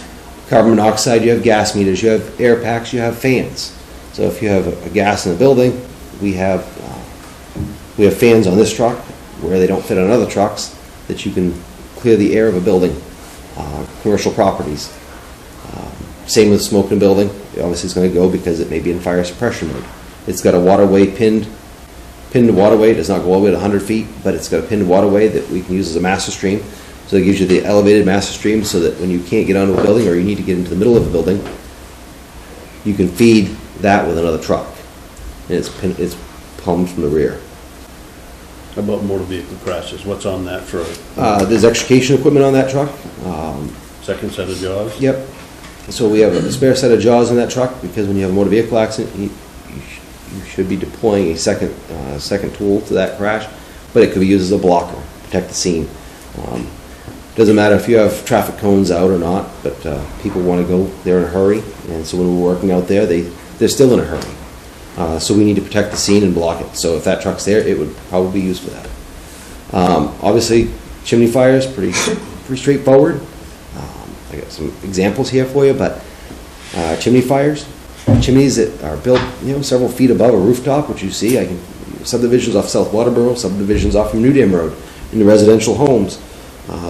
carbon monoxide. You have gas meters, you have air packs, you have fans. So if you have a gas in the building, we have fans on this truck where they don't fit on other trucks, that you can clear the air of a building, commercial properties. Same with smoke in a building. Obviously it's going to go because it may be in fire suppression mode. It's got a waterway pinned waterway. It does not go all the way to 100 feet, but it's got a pinned waterway that we can use as a master stream. So it gives you the elevated master stream so that when you can't get onto a building or you need to get into the middle of a building, you can feed that with another truck. And it's pumped from the rear. How about motor vehicle crashes? What's on that for There's extrication equipment on that truck. second set of jaws? Yep. So we have a spare set of jaws in that truck, because when you have a motor vehicle accident, you should be deploying a second tool to that crash, but it could be used as a blocker, protect the scene. Doesn't matter if you have traffic cones out or not, but people want to go there in a hurry, and so when we're working out there, they're still in a hurry. So we need to protect the scene and block it. So if that truck's there, it would probably be used for that. Obviously, chimney fires, pretty straightforward. I got some examples here for you, but chimney fires, chimneys that are built, several feet above a rooftop, which you see. Subdivisions off South Waterboro, subdivisions off from New Dam Road, into residential homes.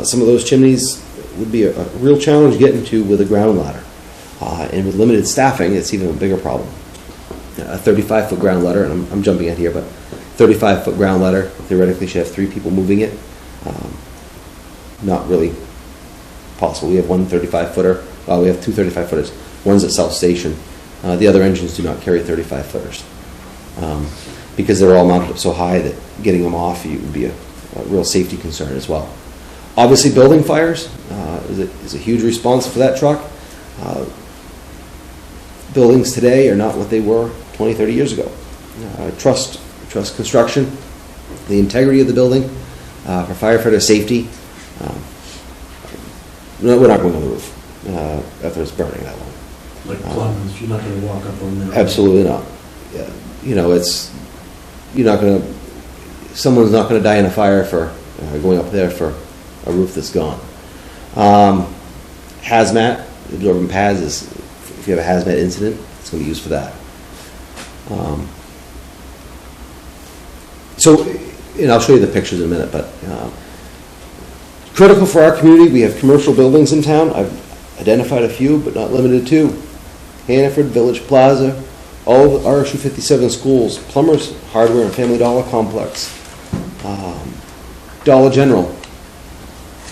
Some of those chimneys would be a real challenge getting to with a ground ladder. And with limited staffing, it's even a bigger problem. A 35-foot ground ladder, and I'm jumping at here, but 35-foot ground ladder theoretically should have 3 people moving it. Not really possible. We have one 35-footer. We have 2 35-footers. One's at South Station. The other engines do not carry 35-footers because they're all mounted up so high that getting them off would be a real safety concern as well. Obviously, building fires is a huge response for that truck. Buildings today are not what they were 20, 30 years ago. Trust construction, the integrity of the building, for firefighter safety. No, we're not going on the roof after it's burning that long. Like plumbers, you're not going to walk up on there. Absolutely not. Yeah. Someone's not going to die in a fire for going up there for a roof that's gone. Hazmat, absorbent pads is, if you have a hazmat incident, it's going to be used for that. And I'll show you the pictures in a minute, but critical for our community, we have commercial buildings in town. I've identified a few, but not limited to. Hannaford, Village Plaza, all of the RSU 57 schools, Plumbers Hardware and Family Dollar Complex, Dollar General,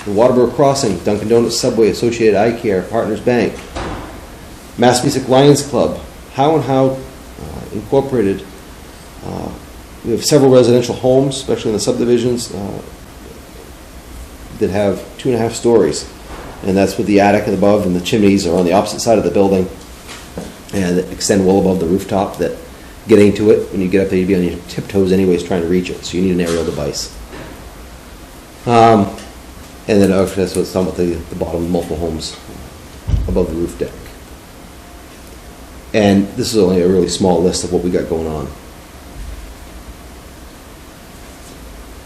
the Waterboro Crossing, Dunkin' Donuts, Subway, Associated Eye Care, Partners Bank, Mass Music Lions Club, How and How Incorporated. We have several residential homes, especially in the subdivisions, that have 2.5 stories. and that's with the attic above, and the chimneys are on the opposite side of the building, and extend well above the rooftop, that getting to it, when you get up there, you'd be on your tiptoes anyways trying to reach it, so you need an aerial device. And then that's what's done with the bottom multiple homes above the roof deck. And this is only a really small list of what we got going on.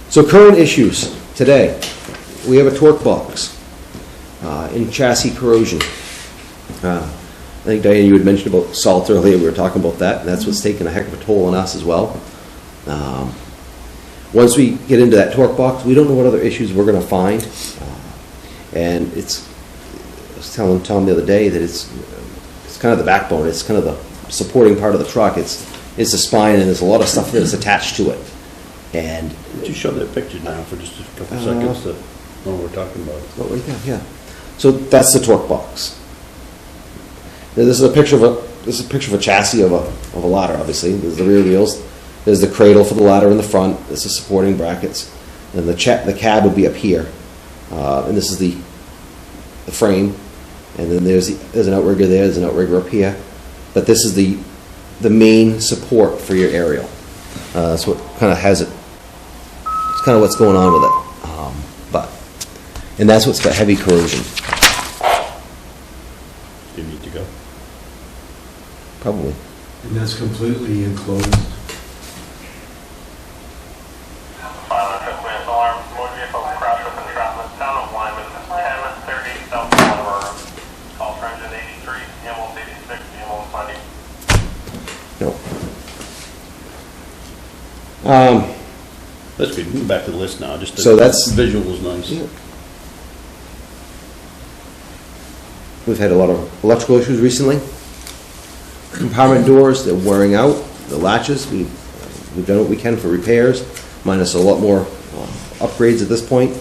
So current issues today, we have a torque box in chassis corrosion. I think, Diane, you had mentioned about salt earlier. We were talking about that, and that's what's taken a heck of a toll on us as well. Once we get into that torque box, we don't know what other issues we're going to find. And I was telling Tom the other day that it's kind of the backbone. It's kind of the supporting part of the truck. It's the spine, and there's a lot of stuff that's attached to it. And Would you show that picture now for just a couple seconds, the one we're talking about? oh, right there, yeah. So that's the torque box. Now, this is a picture of a chassis of a ladder. Obviously, there's the rear wheels. There's the cradle for the ladder in the front. This is supporting brackets, and the cab would be up here, and this is the frame, and then there's an outrigger there. There's an outrigger up here, but this is the main support for your aerial. That's what kind of has it. It's kind of what's going on with it, and that's what's got heavy corrosion. Do you need to go? Probably. And that's completely enclosed. Fire equipment alarm, motor vehicle crash with entrapment, town of Lyman, 1030 South Bolivar Road. Call for engine 83, ambulance 86, ambulance 90. No. That's good. Move back to the list now. Just So that's- visual was nice. Yeah. We've had a lot of electrical issues recently. Compartment doors, they're wearing out. The latches, we've done what we can for repairs, minus a lot more upgrades at this point.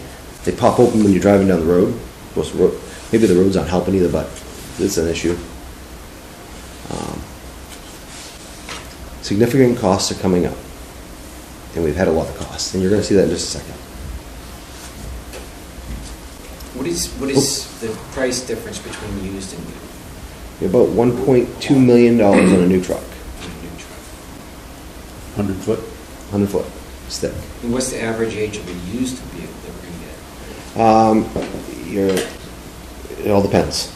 They pop open when you're driving down the road. Maybe the roads aren't helping either, but it's an issue. Significant costs are coming up, and we've had a lot of costs, and you're going to see that in just a second. What is the price difference between used and new? About $1.2 million on a new truck, On a new truck? 100 foot? 100-foot stick. And what's the average age of a used vehicle that we're going to get? It all depends.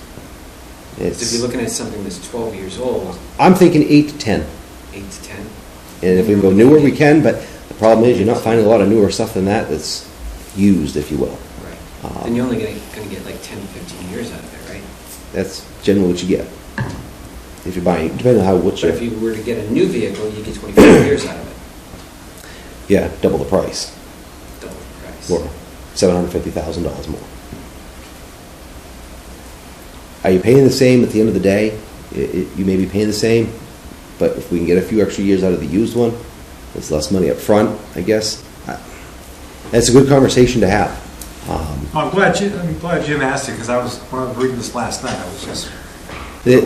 So if you're looking at something that's 12 years old, I'm thinking 8 to 10. 8 to 10, And if we can go newer, we can, but the problem is you're not finding a lot of newer stuff than that that's used, if you will. right? And you're only going to get like 10 to 15 years out of it, right? That's generally what you get. If you're buying, depending on what But if you, you were to get a new vehicle, you get 25 years out of it, yeah, double the price, double the price. or $750,000 more. Are you paying the same at the end of the day? You may be paying the same, but if we can get a few extra years out of the used one, it's less money up front, I guess. That's a good conversation to have. I'm glad Jim asked it, because when I was reading this last night, I was just, It-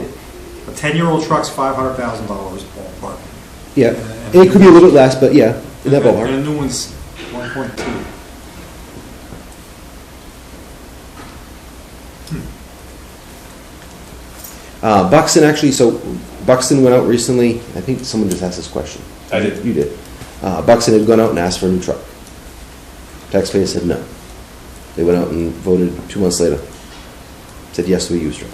a 10-year-old truck's $500,000 ballpark. Yeah, it could be a little bit less, but yeah, in that And ballpark. a new one's 1.2. Buxton actually, so Buxton went out recently, I think someone just asked this question. I did. You did. Buxton had gone out and asked for a new truck. Taxpayer said no. They went out and voted 2 months later. Said yes to a used truck.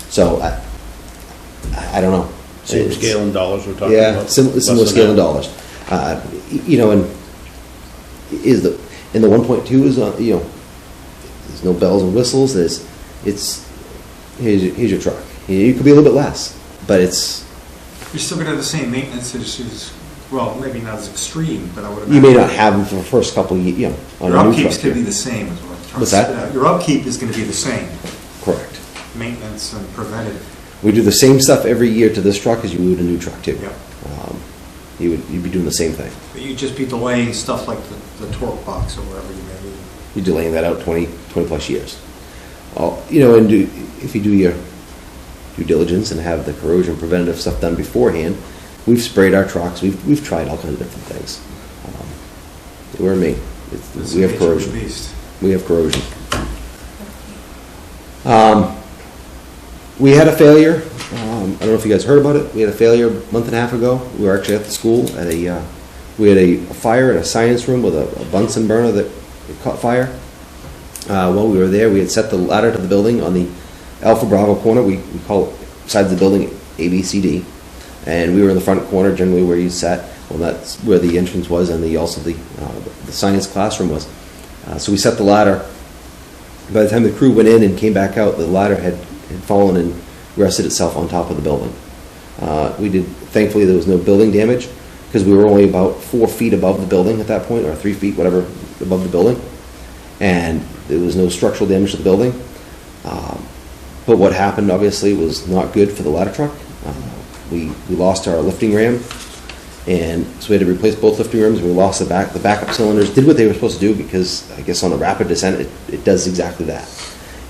So I don't know. Same It's- scale in dollars we're talking Yeah, about? similar Less than scale in that? dollars. And the 1.2 is, there's no bells and whistles. Here's your truck. You could be a little bit less, but it's, You're still going to have the same maintenance issues, well, maybe not as extreme, but I would imagine. you may not have them for the first couple of years, on Your a new upkeep's truck. going to be the same as what I'm trying What's to say. that? Your upkeep is going to be the same, Correct. maintenance and preventative. We do the same stuff every year to this truck as you would a new truck too. Yeah. You'd be doing the same thing. But you'd just be delaying stuff like the torque box or whatever you may need. You're delaying that out 20 plus years. If you do your due diligence and have the corrosion preventative stuff done beforehand, we've sprayed our trucks, we've tried all kinds of different things. We're me. It's We the have nature of the corrosion. beast. We have corrosion. We had a failure, I don't know if you guys heard about it, we had a failure a month and a half ago. We were actually at the school at we had a fire in a science room with a Bunsen burner that caught fire. While we were there, we had set the ladder to the building on the Alpha Bravo corner. We call it sides of the building A, B, C, D. And we were in the front corner, generally where you sat. Well, that's where the entrance was, and also the science classroom was. So we set the ladder. By the time the crew went in and came back out, the ladder had fallen and rested itself on top of the building. Thankfully, there was no building damage, because we were only about 4 feet above the building at that point, or 3 feet, whatever, above the building. And there was no structural damage to the building. But what happened, obviously, was not good for the ladder truck. We lost our lifting ram, and so we had to replace both lifting rams. We lost the backup cylinders. Did what they were supposed to do, because I guess on a rapid descent it does exactly that.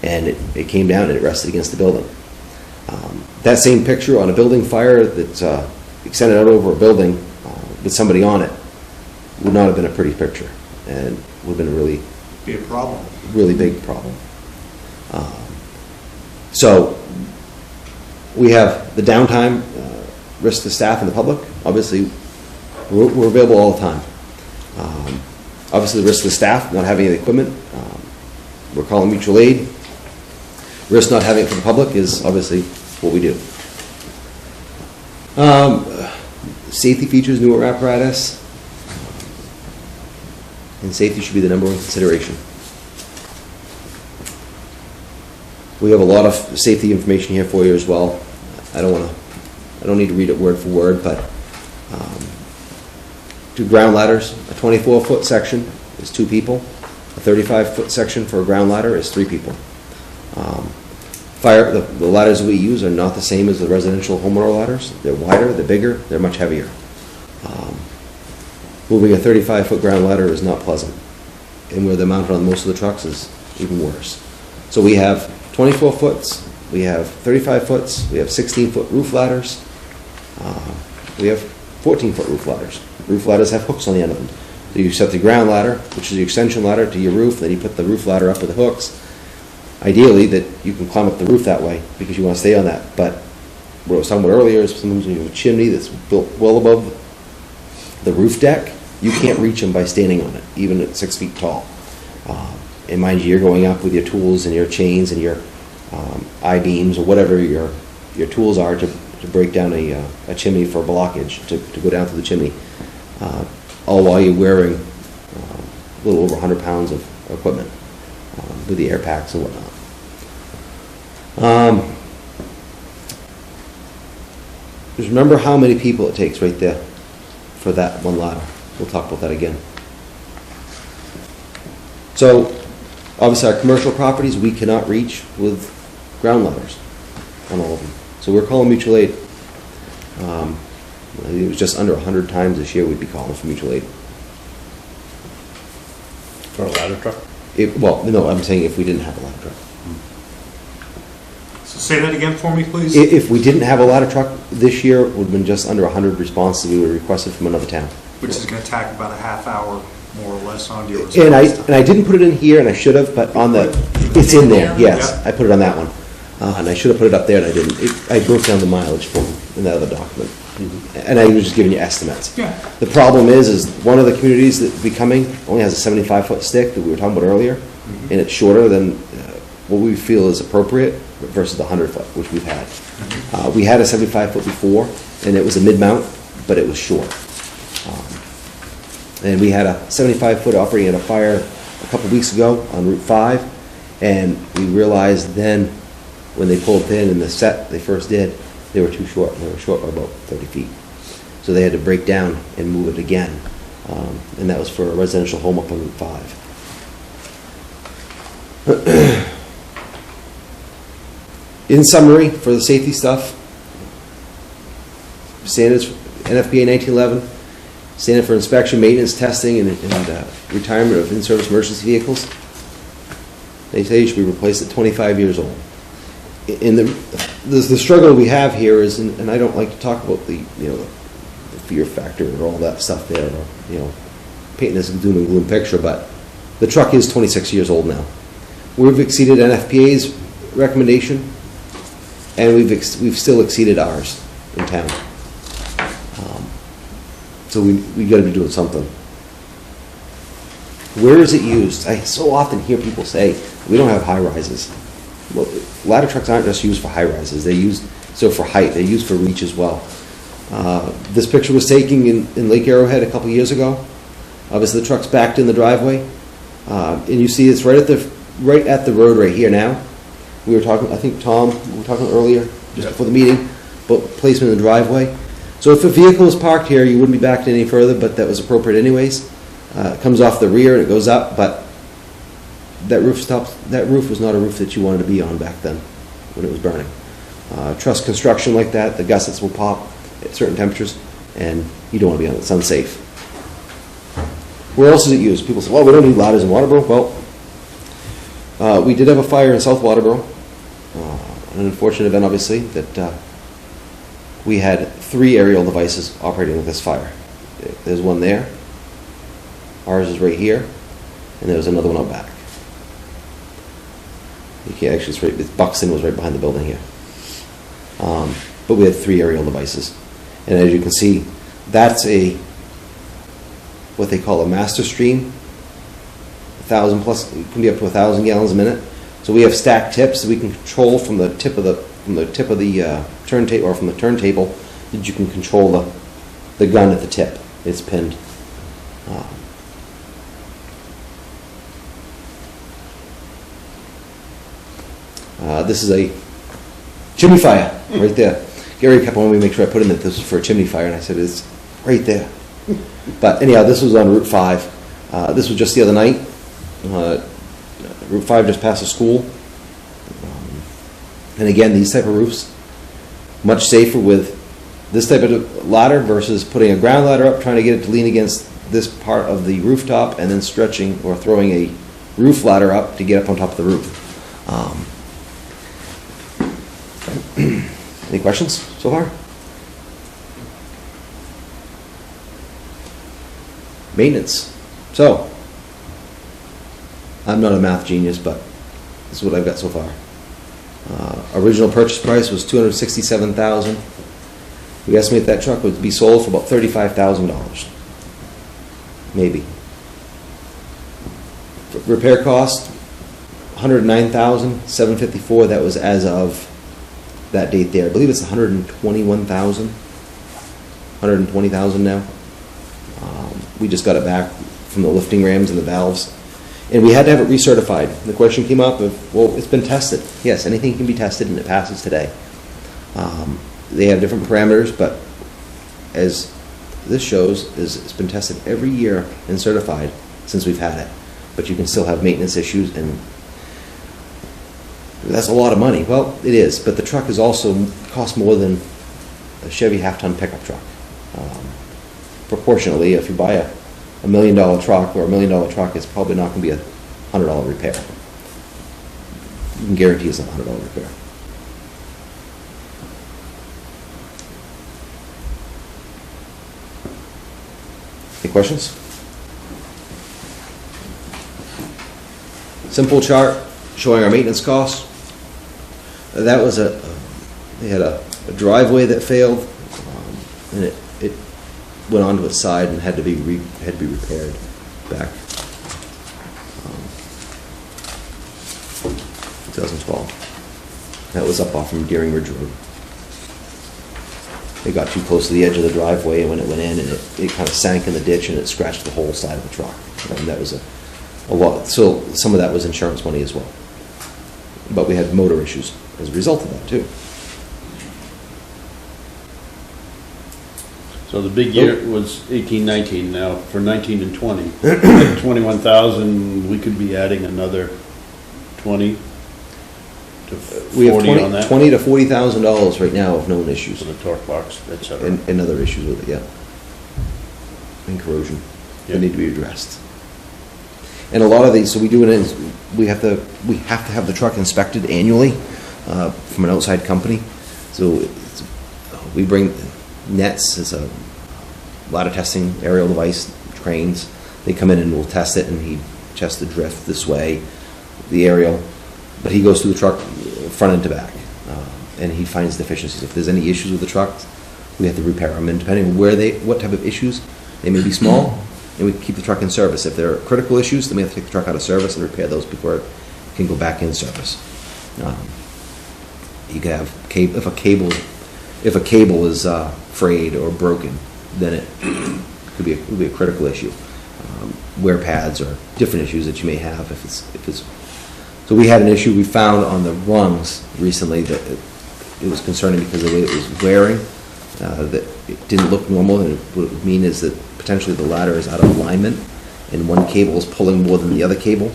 And it came down and it rested against the building. That same picture on a building fire that's extended out over a building with somebody on it would not have been a pretty picture, and would have been a really Be a problem. really big problem. So we have the downtime, risk to staff and the public. Obviously, we're available all the time. Obviously, the risk to the staff, not having the equipment. We're calling mutual aid. Risk not having it for the public is obviously what we do. Safety features, newer apparatus. And safety should be the number one consideration. We have a lot of safety information here for you as well. I don't need to read it word for word, but two ground ladders, a 24-foot section is 2 people. A 35-foot section for a ground ladder is 3 people. The ladders we use are not the same as the residential homeowner ladders. They're wider, they're bigger, they're much heavier. Moving a 35-foot ground ladder is not pleasant, and where they're mounted on most of the trucks is even worse. So we have 24-foots, we have 35-foots, we have 16-foot roof ladders, we have 14-foot roof ladders. Roof ladders have hooks on the end of them. So you set the ground ladder, which is the extension ladder, to your roof, then you put the roof ladder up with the hooks. Ideally, that you can climb up the roof that way, because you want to stay on that. But what I was talking about earlier is sometimes when you have a chimney that's built well above the roof deck, you can't reach them by standing on it, even at 6 feet tall. And mind you, you're going up with your tools and your chains and your I-beams or whatever your tools are to break down a chimney for a blockage, to go down through the chimney, all while you're wearing a little over 100 pounds of equipment with the air packs and whatnot. Just remember how many people it takes right there for that one ladder. We'll talk about that again. So, obviously our commercial properties we cannot reach with ground ladders on all of them. So we're calling mutual aid. It was just under 100 times this year we'd be calling for mutual aid. For a ladder truck? Well, no, I'm saying if we didn't have a ladder truck. So say that again for me, please? If we didn't have a ladder truck this year, it would have been just under 100 responses we would have requested from another town. Which is going to tack about a half hour, more or less, on your response. And I didn't put it in here, and I should have, but on the, it's in there, yes. Yep. I put it on that one. And I should have put it up there, and I didn't. I broke down the mileage from in that other document. And I was just giving you estimates. Yeah. The problem is one of the communities that will be coming only has a 75-foot stick that we were talking about earlier, and it's shorter than what we feel is appropriate versus the 100-foot, which we've had. We had a 75-foot before, and it was a mid-mount, but it was short. And we had a 75-foot operating at a fire a couple weeks ago on Route 5, and we realized then when they pulled in and the set they first did, they were too short. They were short by about 30 feet. So they had to break down and move it again. And that was for a residential home up on Route 5. In summary, for the safety stuff, standards, NFPA 1911, standard for inspection, maintenance, testing, and retirement of in-service emergency vehicles. They say you should be replaced at 25 years old. In the struggle we have here is, and I don't like to talk about the fear factor or all that stuff there, or painting this doom and gloom picture, but the truck is 26 years old now. We've exceeded NFPA's recommendation, and we've still exceeded ours in town. So we got to be doing something. Where is it used? I so often hear people say, we don't have high rises. Well, ladder trucks aren't just used for high rises. They're used so for height. They're used for reach as well. This picture was taken in Lake Arrowhead a couple years ago. Obviously, the truck's backed in the driveway, and you see it's right at the road right here now. We were talking, I think Tom, we were talking earlier, just before the meeting, about placement in the driveway. So if a vehicle is parked here, you wouldn't be backed any further, but that was appropriate anyways. It comes off the rear and it goes up, but that roof was not a roof that you wanted to be on back then when it was burning. Truss construction like that, the gussets will pop at certain temperatures, and you don't want to be on it. It's unsafe. Where else is it used? People say, well, we don't need ladders in Waterboro. Well, we did have a fire in South Waterboro. An unfortunate event, obviously, that we had 3 aerial devices operating with this fire. There's one there. Ours is right here, and there was another one out back. You can't actually, Buxton was right behind the building here. But we had 3 aerial devices. And as you can see, that's what they call a master stream. 1,000 plus, it can be up to 1,000 gallons a minute. So we have stacked tips that we can control from the tip of the turntable, or from the turntable, that you can control the gun at the tip. It's pinned. This is a chimney fire right there. Gary kept wanting me to make sure I put in that this was for a chimney fire, and I said it's right there. But anyhow, this was on Route 5. This was just the other night. Route 5 just past a school. And again, these type of roofs, much safer with this type of ladder versus putting a ground ladder up, trying to get it to lean against this part of the rooftop, and then stretching or throwing a roof ladder up to get up on top of the roof. Any questions so far? Maintenance. So, I'm not a math genius, but this is what I've got so far. Original purchase price was $267,000. We estimate that truck would be sold for about $35,000, maybe. Repair cost $109,754. That was as of that date there. I believe it's $120,000 now. We just got it back from the lifting rams and the valves. And we had to have it recertified. The question came up of, well, it's been tested. Yes, anything can be tested and it passes today. They have different parameters, but as this shows, it's been tested every year and certified since we've had it. But you can still have maintenance issues, and that's a lot of money. Well, it is, but the truck is also costs more than a Chevy half-ton pickup truck. Proportionally, if you buy a $1 million truck or $1 million truck, it's probably not going to be a $100 repair. You can guarantee it's not a $100 repair. Any questions? Simple chart showing our maintenance costs. That was they had a driveway that failed, and it went onto its side and had to be repaired back. 2012. That was up off from Deering Ridge Road. It got too close to the edge of the driveway, and when it went in, and it kind of sank in the ditch, and it scratched the whole side of the truck. And that was a lot. So some of that was insurance money as well. But we had motor issues as a result of that too. So the big year was 18-19. Now for 19 and 20, 21,000. We could be adding another 20 to 40 We have on that. $20,000 to $40,000 right now of known issues, For the torque box, etc. and other issues with it, yeah, and corrosion that need to be addressed. And a lot of these, so we do it. We have to have the truck inspected annually from an outside company. So we bring Nets as a ladder testing aerial device trains. They come in and we'll test it, and he tests the drift this way, the aerial. But he goes through the truck front end to back. And he finds deficiencies. If there's any issues with the trucks, we have to repair them. And depending on what type of issues, they may be small, and we keep the truck in service. If there are critical issues, then we have to take the truck out of service and repair those before it can go back in service. You can have if a cable is frayed or broken, then it could be a critical issue. Wear pads or different issues that you may have if it's. So we had an issue we found on the rungs recently that it was concerning because of the way it was wearing. That it didn't look normal, and what it would mean is that potentially the ladder is out of alignment, and one cable is pulling more than the other cable.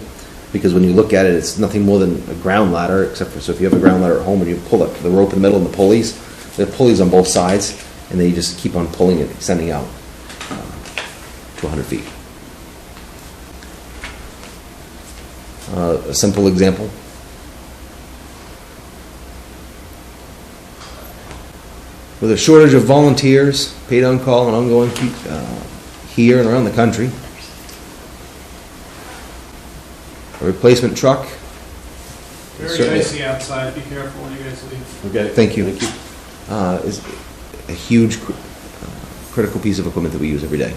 Because when you look at it, it's nothing more than a ground ladder, except for, so if you have a ground ladder at home and you pull up the rope in the middle and the pulleys, there are pulleys on both sides, and then you just keep on pulling it, extending out to 100 feet. A simple example. With a shortage of volunteers, paid on call and ongoing here and around the country, a replacement truck. Very Certainly. icy outside, be careful when you guys leave. Okay. Thank you. Is a huge critical piece of equipment that we use every day.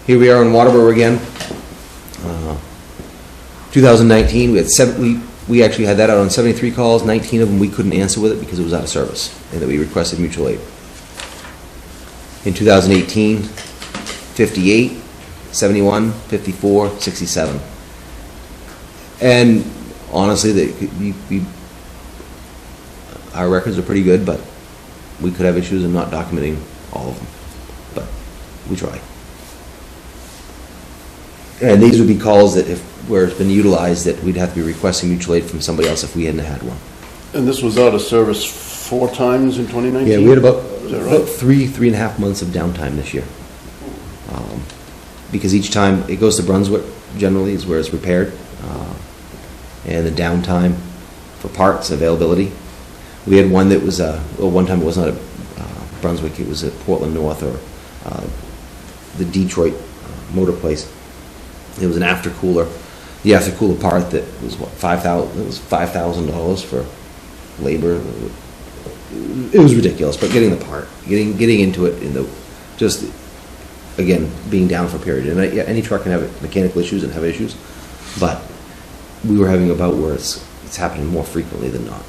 Here we are in Waterboro again. 2019, we actually had that out on 73 calls. 19 of them we couldn't answer with it because it was out of service, and that we requested mutual aid. In 2018, 58, 71, 54, 67. And honestly, our records are pretty good, but we could have issues in not documenting all of them. But we try. And these would be calls that where it's been utilized, that we'd have to be requesting mutual aid from somebody else if we hadn't had one. And this was out of service 4 times in 2019? Yeah, we had about that right? 3.5 months of downtime this year. Because each time it goes to Brunswick, generally is where it's repaired. And the downtime for parts availability. We had one that was, one time it was not at Brunswick, it was at Portland North or the Detroit motor place. It was an aftercooler. The aftercooler part that was what, $5,000. It was $5,000 for labor. It was ridiculous. But getting the part, getting into it, just again being down for a period. And any truck can have mechanical issues and have issues, but we were having a bout where it's happening more frequently than not.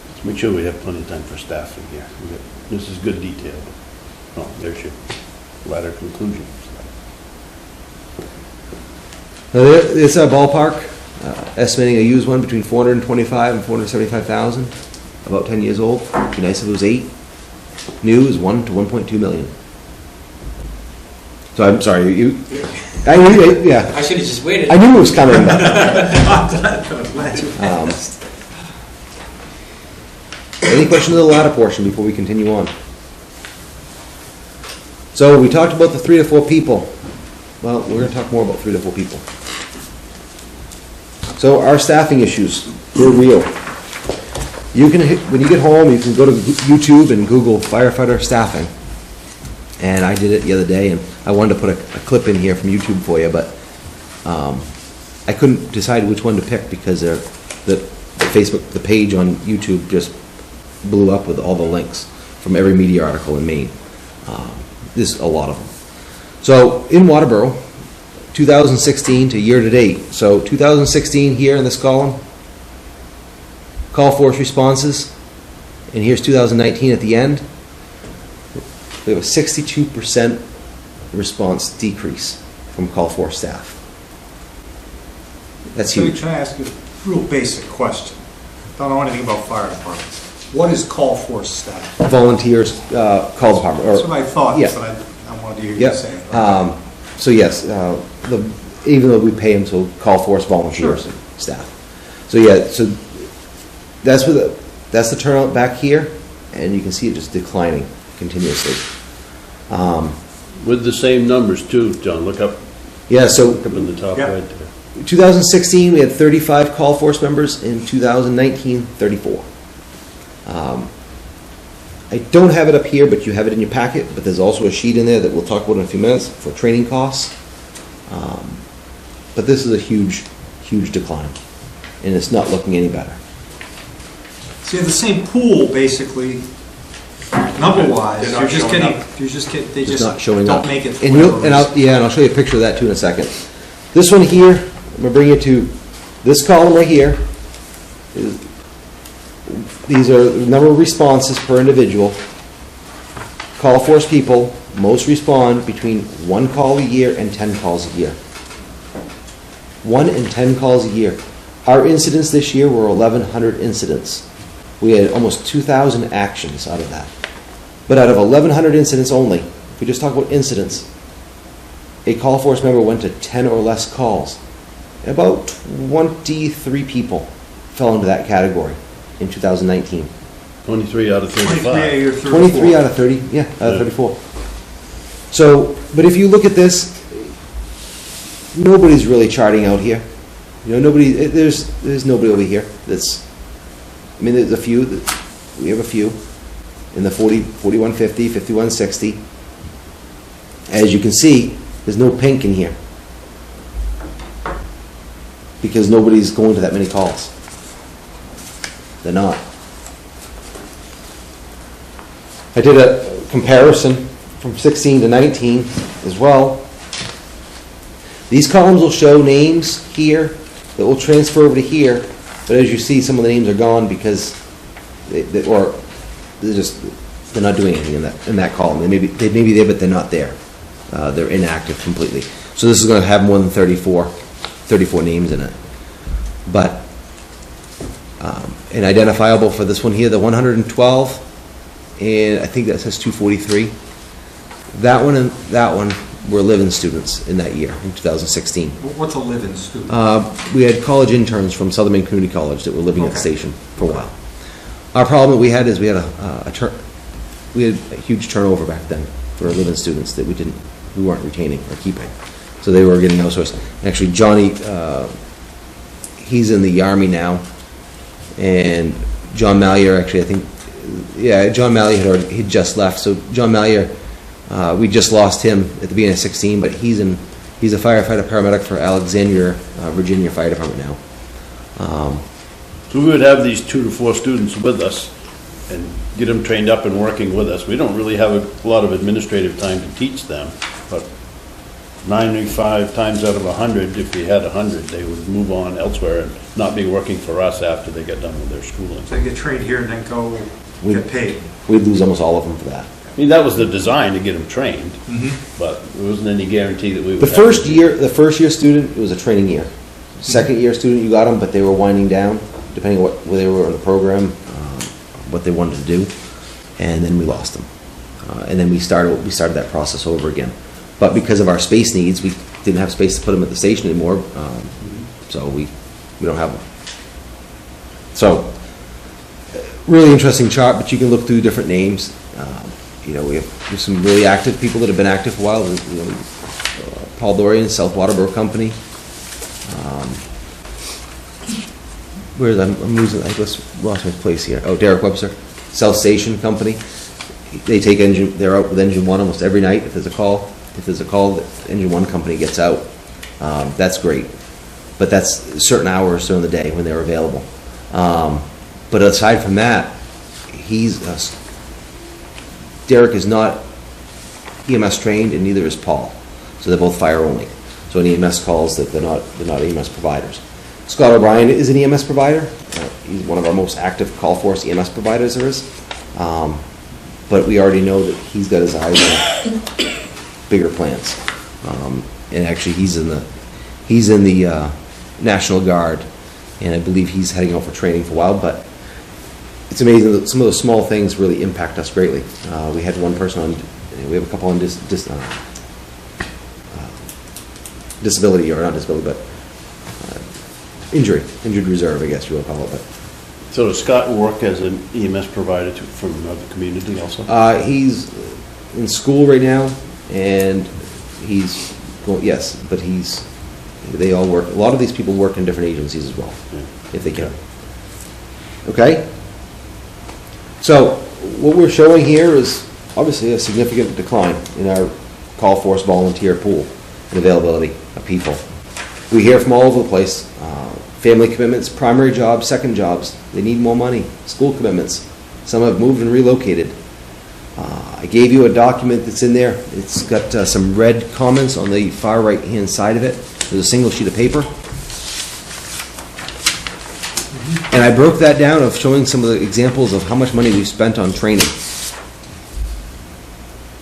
Let's make sure we have plenty of time for staff in here. This is good detail. Oh, there's your ladder conclusion. Now, it's a ballpark, estimating a used one between $425,000 and $475,000, about 10 years old. It'd be nice if it was 8. New is $1 to $1.2 million. So I'm sorry, I knew it, yeah. I should have just waited. I knew it was coming, but any questions on the latter portion before we continue on? So we talked about the 3 to 4 people. Well, we're going to talk more about 3 to 4 people. So our staffing issues, they're real. You can, when you get home, you can go to YouTube and Google firefighter staffing. And I did it the other day, and I wanted to put a clip in here from YouTube for you, but I couldn't decide which one to pick because the page on YouTube just blew up with all the links from every media article in Maine. There's a lot of them. So in Waterboro, 2016 to year to date. So 2016 here in this column, call force responses, and here's 2019 at the end. We have a 62% response decrease from call force staff. That's So huge. can I ask you a real basic question? Don't know anything about fire departments. What is call force staff? Volunteers, call department. That's what I thought, Yeah. but I wanted to hear you Yep. say it. So yes, even though we pay them, so call force volunteers Sure. staff. So yeah, so that's the turnout back here, and you can see it just declining continuously. With the same numbers too, John, look up So in the top Yeah. right there. 2016 we had 35 call force members. In 2019, 34. I don't have it up here, but you have it in your packet. But there's also a sheet in there that we'll talk about in a few minutes for training costs. but this is a huge, huge decline, and it's not looking any better. So you have the same pool, basically, number-wise. They're not showing up. They It's not showing don't up. make it. And I'll show you a picture of that too in a second. This one here, I'm gonna bring you to this column right here. These are the number of responses per individual. Call force people, most respond between 1 call a year and 10 calls a year. 1 and 10 calls a year. Our incidents this year were 1,100 incidents. We had almost 2,000 actions out of that. But out of 1,100 incidents only, if we just talk about incidents, a call force member went to 10 or less calls. About 23 people fell into that category in 2019. 23 out of 35. 23 or 34. 23 out of 30, yeah, out of 34. So, but if you look at this, nobody's really charting out here. You know, there's nobody over here that's, I mean, there's a few, we have a few in the 4150, 5160. As you can see, there's no pink in here because nobody's going to that many calls. They're not. I did a comparison from 16 to 19 as well. These columns will show names here that will transfer over to here, but as you see, some of the names are gone because they're not doing anything in that column. They may be there, but they're not there. They're inactive completely. So this is going to have more than 34 names in it. But and identifiable for this one here, the 112, and I think that says 243. That one and that one were live-in students in that year, in 2016. What's a live-in student? We had college interns from Southern Maine Community College that were living at the Okay. station for a while. Our problem that we had is we had a huge turnover back then for our live-in students that we weren't retaining or keeping. So they were getting outsourced. Actually, Johnny, he's in the Army now, and John Mallier, actually, I think, yeah, John Mallier he'd just left. So John Mallier, we just lost him at the beginning of 16, but he's a firefighter paramedic for Alexandria, Virginia Fire Department now. So we would have these 2 to 4 students with us and get them trained up and working with us. We don't really have a lot of administrative time to teach them, but 95 times out of 100, if we had 100, they would move on elsewhere and not be working for us after they get done with their schooling. So they get trained here and then go get paid. We'd lose almost all of them for that. I mean, that was the design, to get them trained, but there wasn't any guarantee that we would The have first them. year student, it was a training year. Second year student, you got them, but they were winding down, depending on where they were in the program, what they wanted to do, and then we lost them. And then we started that process over again. But because of our space needs, we didn't have space to put them at the station anymore, so we don't have them. So, really interesting chart, but you can look through different names. We have some really active people that have been active for a while. Paul Dorian, South Waterboro Company. I'm losing, I just lost my place here. Oh, Derek Webster, South Station Company. They take they're out with Engine 1 almost every night if there's a call. If there's a call, the Engine 1 company gets out. That's great. But that's certain hours during the day when they're available. But aside from that, Derek is not EMS trained, and neither is Paul. So they're both fire only. So any EMS calls, that they're not EMS providers. Scott O'Brien is an EMS provider. He's one of our most active call force EMS providers there is. But we already know that he's got his eyes on bigger plans. And actually, he's in the National Guard, and I believe he's heading out for training for a while. But it's amazing that some of those small things really impact us greatly. We had one person we have a couple on disability, or not disability, but injured reserve, I guess you will call it. But So does Scott work as an EMS provider from another community also? he's in school right now, and he's going, yes, but they all work. A lot of these people work in different agencies as well, if they can. Okay? So what we're showing here is obviously a significant decline in our call force volunteer pool and availability of people. We hear from all over the place, family commitments, primary jobs, second jobs, they need more money, school commitments. Some have moved and relocated. I gave you a document that's in there. It's got some red comments on the far right-hand side of it. There's a single sheet of paper. And I broke that down of showing some of the examples of how much money we've spent on training.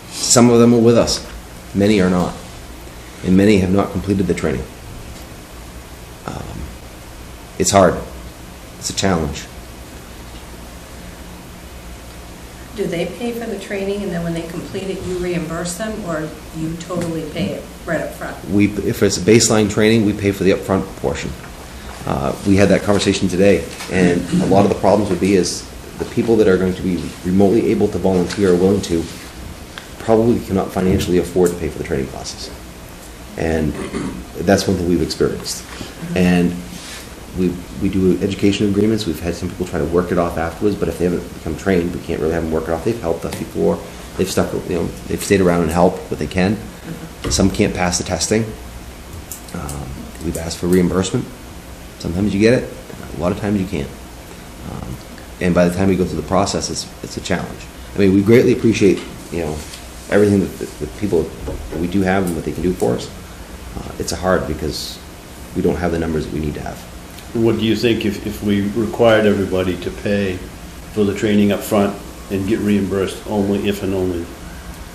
Some of them are with us, many are not, and many have not completed the training. It's hard. It's a challenge. Do they pay for the training, and then when they complete it, you reimburse them, or you totally pay it right up front? If it's a baseline training, we pay for the upfront portion. We had that conversation today, and a lot of the problems would be is the people that are going to be remotely able to volunteer or willing to probably cannot financially afford to pay for the training classes. And that's one thing we've experienced. And we do education agreements. We've had some people try to work it off afterwards, but if they haven't become trained, we can't really have them work it off. They've helped us before. They've stuck, they've stayed around and helped what they can. Some can't pass the testing. We've asked for reimbursement. Sometimes you get it. A lot of times you can't. And by the time we go through the process, it's a challenge. I mean, we greatly appreciate, everything that the people that we do have and what they can do for us. It's hard because we don't have the numbers that we need to have. What do you think if we required everybody to pay for the training up front and get reimbursed only if and only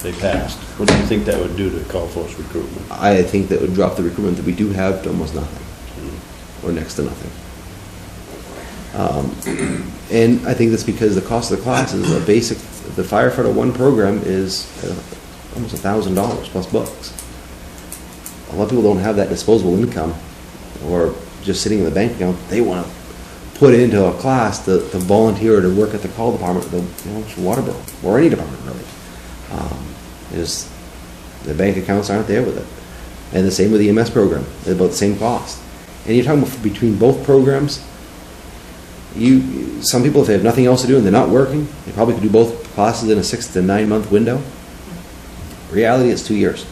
they passed? What do you think that would do to call force recruitment? I think that would drop the recruitment that we do have to almost nothing, or next to nothing. And I think that's because the cost of the class is a basic. The Firefighter 1 program is almost $1,000 plus books. A lot of people don't have that disposable income, or just sitting in the bank account. They want to put into a class to volunteer to work at the call department, Waterboro, or any department really. The bank accounts aren't there with it. And the same with the EMS program. They're about the same cost. And you're talking about between both programs, some people, if they have nothing else to do and they're not working, they probably could do both classes in a 6 to 9 month window. Reality, it's 2 years.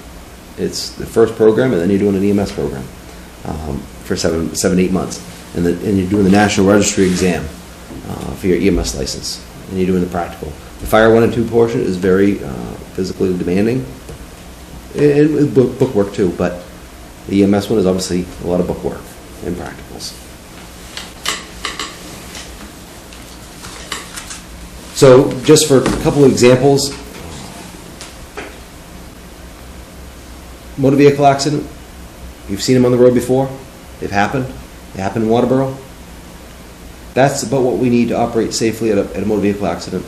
It's the first program, and then you're doing an EMS program for 7 to 8 months. And you're doing the National Registry exam for your EMS license. And you're doing the practical. The Fire 1 and 2 portion is very physically demanding. And book work too, but the EMS one is obviously a lot of book work and practicals. So just for a couple of examples, motor vehicle accident, you've seen them on the road before, they've happened, they happen in Waterboro. That's about what we need to operate safely at a motor vehicle accident.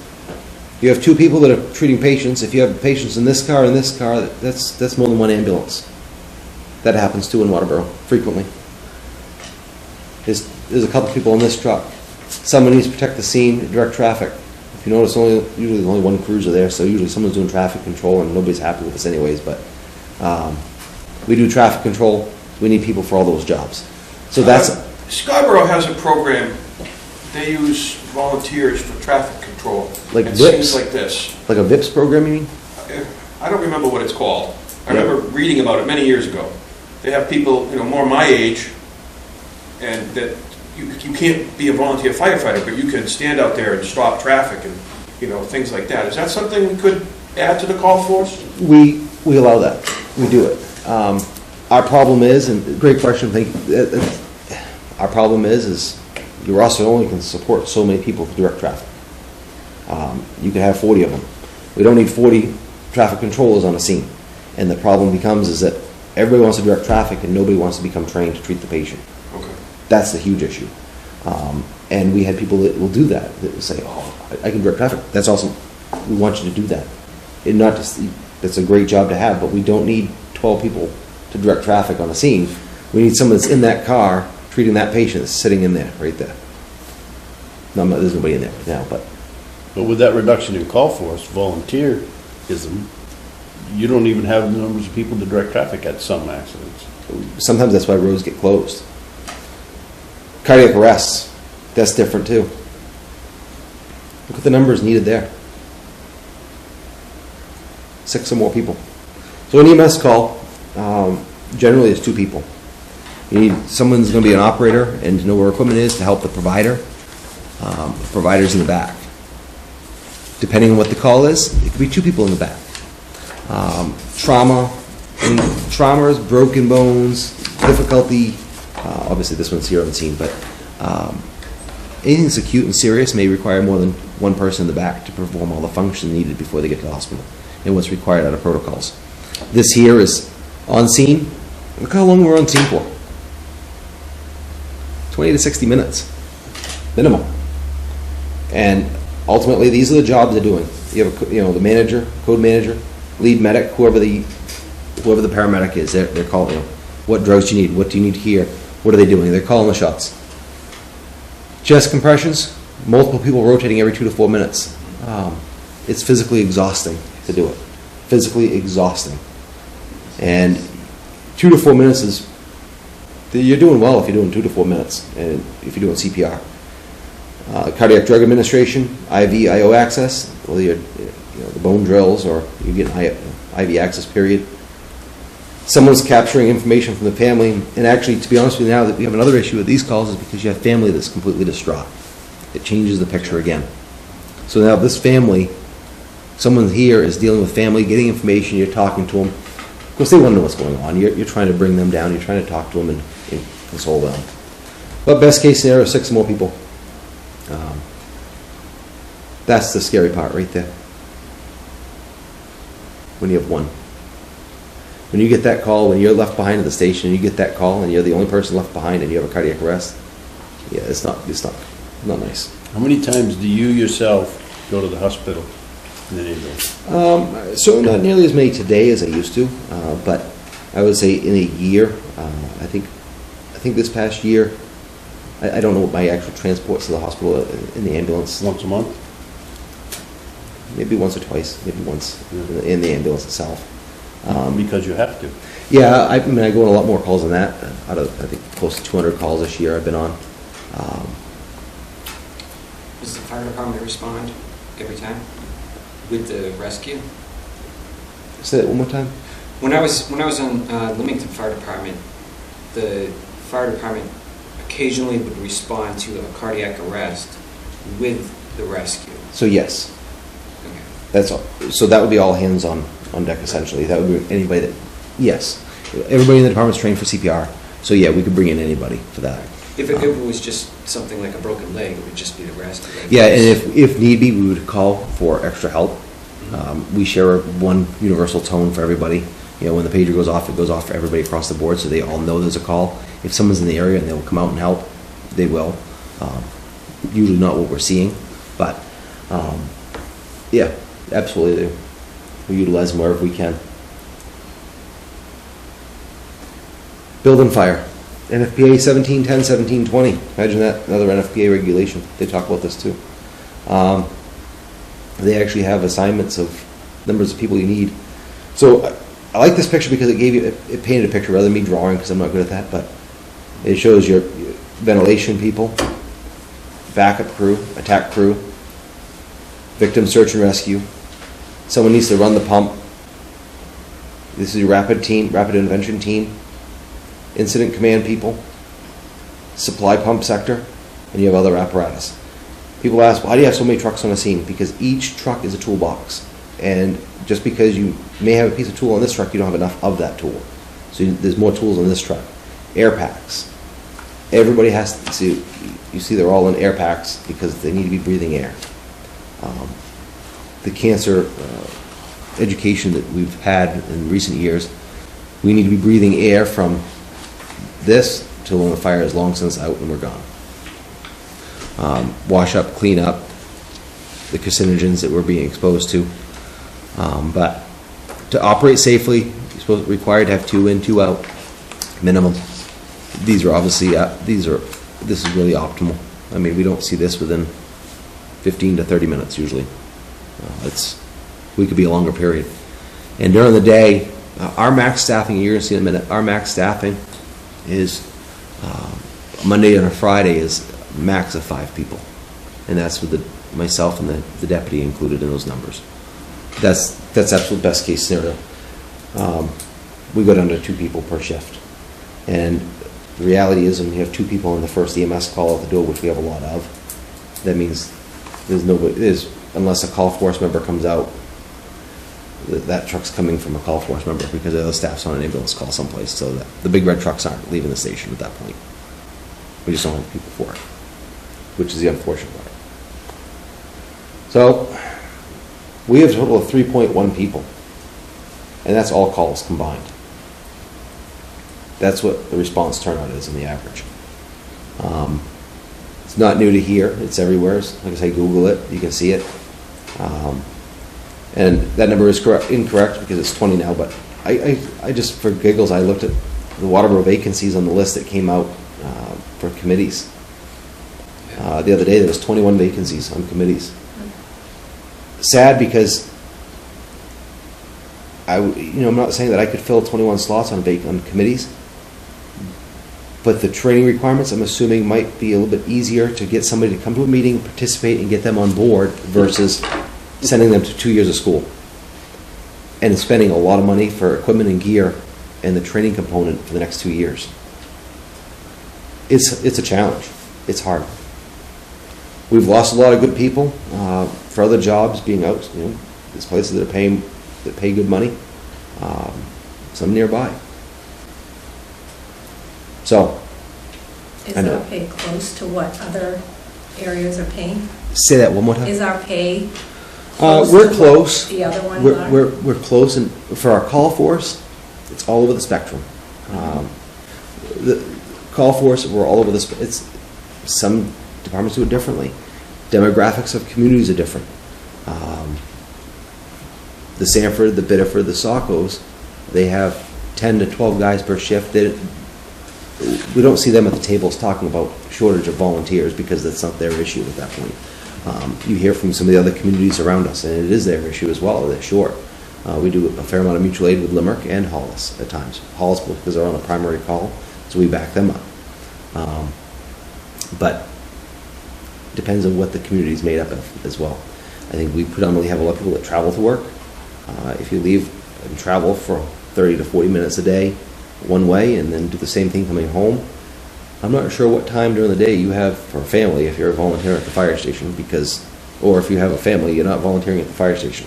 You have 2 people that are treating patients. If you have patients in this car and this car, that's more than 1 ambulance. That happens too in Waterboro frequently. There's a couple people in this truck. Someone needs to protect the scene, direct traffic. If you notice, usually only 1 cruiser there, so usually someone's doing traffic control, and nobody's happy with us anyways. But we do traffic control. We need people for all those jobs. So that's Scarborough has a program. They use volunteers for traffic control. Like it VIPs? seems like this. like a VIPS program, you mean? I don't remember what it's called. I remember reading about it many years ago. They have people, more my age, and that you can't be a volunteer firefighter, but you can stand out there and stop traffic and things like that. Is that something we could add to the call force? We allow that. We do it. Our problem is, and great question, thank you. Our problem is you also only can support so many people to direct traffic. You can have 40 of them. We don't need 40 traffic controllers on a scene. And the problem becomes is that everybody wants to direct traffic and nobody wants to become trained to treat the patient. Okay. That's the huge issue. And we had people that will do that will say, oh, I can direct traffic. That's awesome. We want you to do that. And not just, that's a great job to have, but we don't need 12 people to direct traffic on a scene. We need someone that's in that car treating that patient that's sitting in there, right there. No, there's nobody in there right now, but with that reduction in call force, volunteerism, you don't even have the numbers of people to direct traffic at some accidents. sometimes that's why roads get closed. Cardiac arrests, that's different too. Look at the numbers needed there. 6 or more people. So an EMS call, generally is 2 people. You need, someone's gonna be an operator and to know where equipment is to help the provider. The provider's in the back. Depending on what the call is, it could be 2 people in the back. Trauma, and traumas, broken bones, difficulty, obviously this one's here on the scene, but anything that's acute and serious may require more than one person in the back to perform all the functions needed before they get to the hospital and what's required out of protocols. This here is on scene. Look how long we're on scene for. 20 to 60 minutes, minimum. And ultimately, these are the jobs they're doing. You have the manager, code manager, lead medic, whoever the paramedic is. They're calling. What drugs do you need? What do you need here? What are they doing? They're calling the shots. Chest compressions, multiple people rotating every 2 to 4 minutes. It's physically exhausting to do it. Physically exhausting. And 2 to 4 minutes is, you're doing well if you're doing 2 to 4 minutes, and if you're doing CPR. Cardiac drug administration, IV, IO access, whether you're the bone drills or you get an IV access period. Someone's capturing information from the family, and actually, to be honest with you, now that we have another issue with these calls is because you have family that's completely distraught. It changes the picture again. So now this family, someone here is dealing with family, getting information, you're talking to them. Of course, they want to know what's going on. You're trying to bring them down, you're trying to talk to them and console them. But best case scenario, 6 more people. That's the scary part right there. When you have 1. When you get that call, when you're left behind at the station, and you get that call, and you're the only person left behind, and you have a cardiac arrest, yeah, it's not nice. How many times do you yourself go to the hospital in an ambulance? So not nearly as many today as I used to, but I would say in a year, I think this past year, I don't know what my actual transports to the hospital in the ambulance. Once a month? Maybe once or twice, maybe once in the ambulance itself. Because you have to. Yeah, I mean, I go on a lot more calls than that. Out of, I think, close to 200 calls this year I've been on. Does the fire department respond every time with the rescue? Say that one more time. When I was on Leamington Fire Department, the fire department occasionally would respond to a cardiac arrest with the rescue. So yes, Okay. that's all. So that would be all hands on deck essentially. That would be anybody that, yes. Everybody in the department's trained for CPR. So yeah, we could bring in anybody for that. If it was just something like a broken leg, it would just be the rescue. Right? Yeah, and if need be, we would call for extra help. We share one universal tone for everybody. When the pager goes off, it goes off for everybody across the board, so they all know there's a call. If someone's in the area and they'll come out and help, they will. Usually not what we're seeing, but yeah, absolutely. We utilize them wherever we can. Building fire. NFPA 1710, 1720. Imagine that, another NFPA regulation. They talk about this too. They actually have assignments of numbers of people you need. So I like this picture because it painted a picture rather than me drawing, because I'm not good at that, but it shows your ventilation people, backup crew, attack crew, victim search and rescue. Someone needs to run the pump. This is your rapid intervention team, incident command people, supply pump sector, and you have other apparatus. People ask, why do you have so many trucks on the scene? Because each truck is a toolbox. And just because you may have a piece of tool on this truck, you don't have enough of that tool. So there's more tools on this truck. Air packs. Everybody has to see, you see they're all in air packs because they need to be breathing air. The cancer education that we've had in recent years, we need to be breathing air from this till when the fire is long since out and we're gone. Wash up, clean up the carcinogens that we're being exposed to. But to operate safely, you're required to have 2 in, 2 out, minimum. These are obviously, this is really optimal. I mean, we don't see this within 15 to 30 minutes usually. We could be a longer period. And during the day, our max staffing, you're going to see in a minute, our max staffing is Monday and a Friday is max of 5 people. And that's with myself and the deputy included in those numbers. That's absolute best case scenario. We go down to 2 people per shift. And The reality is, when you have two people on the first EMS call at the door, which we have a lot of, that means unless a call force member comes out, that truck's coming from a call force member because the other staff's on an ambulance call someplace, so that the big red trucks aren't leaving the station at that point. We just don't have people for it, which is the unfortunate part. So, we have a total of 3.1 people, and that's all calls combined. That's what the response turnout is in the average. It's not new to here, it's everywhere. Like I say, Google it, you can see it. And that number is incorrect because it's 20 now, but I just, for giggles, I looked at the Waterboro vacancies on the list that came out for committees. The other day, there was 21 vacancies on committees. Sad because I'm not saying that I could fill 21 slots on committees, but the training requirements, I'm assuming, might be a little bit easier to get somebody to come to a meeting, participate, and get them on board versus sending them to 2 years of school and spending a lot of money for equipment and gear and the training component for the next 2 years. It's a challenge. It's hard. We've lost a lot of good people for other jobs being out. There's places that pay good money. Some nearby. So, Is I know. our pay close to what other areas are paying? Say that one more time. Is our pay We're to close. what the other ones are? We're close, and for our call force, it's all over the spectrum. The call force, we're all over it's some departments do it differently. Demographics of communities are different. The Sanford, the Biddeford, the Saukos, they have 10 to 12 guys per shift. We don't see them at the tables talking about shortage of volunteers because that's not their issue at that point. You hear from some of the other communities around us, and it is their issue as well. They're short. We do a fair amount of mutual aid with Limerick and Hollis at times. Hollis because they're on a primary call, so we back them up. But depends on what the community is made up of as well. I think we predominantly have a lot of people that travel to work. If you leave and travel for 30 to 40 minutes a day one way and then do the same thing coming home, I'm not sure what time during the day you have for a family if you're a volunteer at the fire station or if you have a family, you're not volunteering at the fire station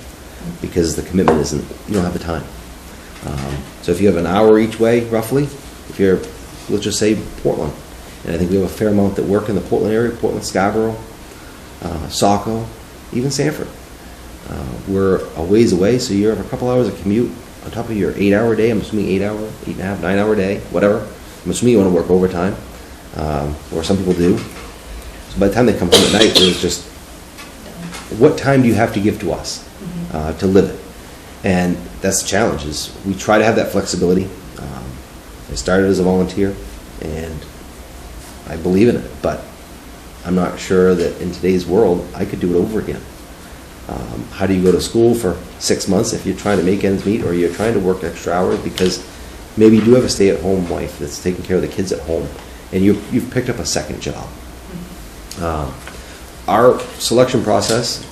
because the commitment isn't, you don't have the time. So if you have an hour each way, roughly, if you're, let's just say Portland, and I think we have a fair amount that work in the Portland area, Portland, Scarborough, Saco, even Sanford. We're a ways away, so you have a couple hours of commute on top of your 8-hour day. I'm assuming 8.5, 9-hour day, whatever. I'm assuming you want to work overtime, or some people do. So by the time they come home at night, there's just, what time do you have to give to us to live it? And that's the challenge, is we try to have that flexibility. I started as a volunteer, and I believe in it, but I'm not sure that in today's world I could do it over again. How do you go to school for 6 months if you're trying to make ends meet, or you're trying to work extra hours because maybe you do have a stay-at-home wife that's taking care of the kids at home, and you've picked up a second job. Our selection process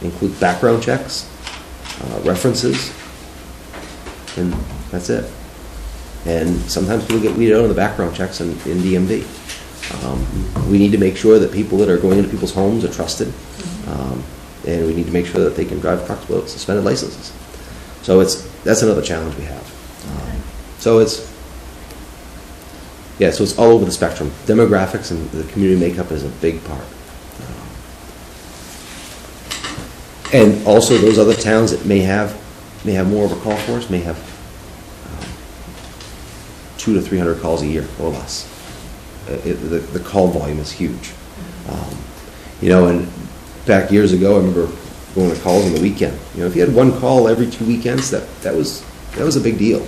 includes background checks, references, and that's it. And sometimes people get weeded out on the background checks in DMV. We need to make sure that people that are going into people's homes are trusted. And we need to make sure that they can drive trucks without suspended licenses. So that's another challenge we have. So it's all over the spectrum. Demographics and the community makeup is a big part. And also those other towns that may have more of a call force may have 200 to 300 calls a year or less. The call volume is huge. And back years ago, I remember going to calls on the weekend. If you had one call every 2 weekends, that was a big deal.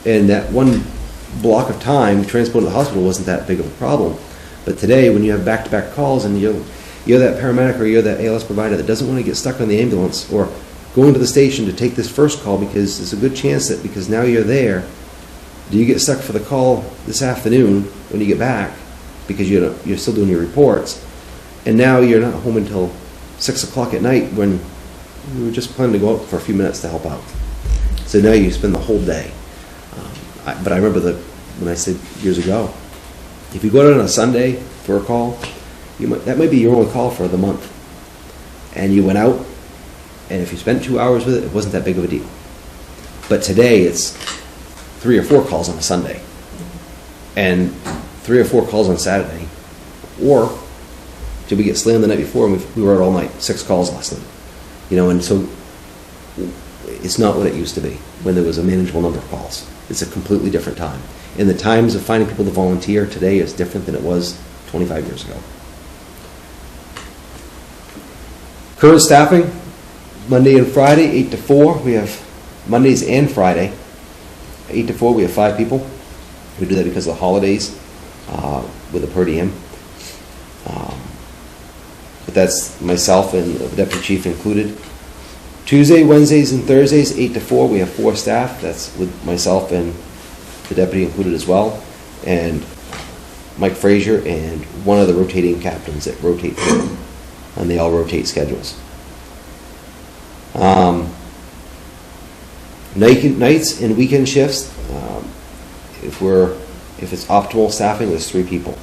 And that one block of time, transporting to the hospital wasn't that big of a problem. But today, when you have back-to-back calls and you're that paramedic or you're that ALS provider that doesn't want to get stuck on the ambulance or going to the station to take this first call, because there's a good chance that because now you're there, do you get stuck for the call this afternoon when you get back because you're still doing your reports, and now you're not home until 6 o'clock at night when you were just planning to go out for a few minutes to help out. So now you spend the whole day. But I remember when I said years ago, if you go out on a Sunday for a call, that might be your only call for the month. And you went out, and if you spent 2 hours with it, it wasn't that big of a deal. But today, it's 3 or 4 calls on a Sunday, and 3 or 4 calls on Saturday. Or, did we get slammed the night before, and we were out all night, 6 calls last night. And so, it's not what it used to be, when there was a manageable number of calls. It's a completely different time. And the times of finding people to volunteer today is different than it was 25 years ago. Current staffing, Monday and Friday, 8 to 4. We have Mondays and Friday, 8 to 4. We have 5 people. We do that because of the holidays with a per diem. But that's myself and the deputy chief included. Tuesday, Wednesdays, and Thursdays, 8 to 4. We have 4 staff. That's with myself and the deputy included as well. And Mike Frazier and one of the rotating captains that rotate through. And they all rotate schedules. Nights and weekend shifts, if it's optimal staffing, there's 3 people.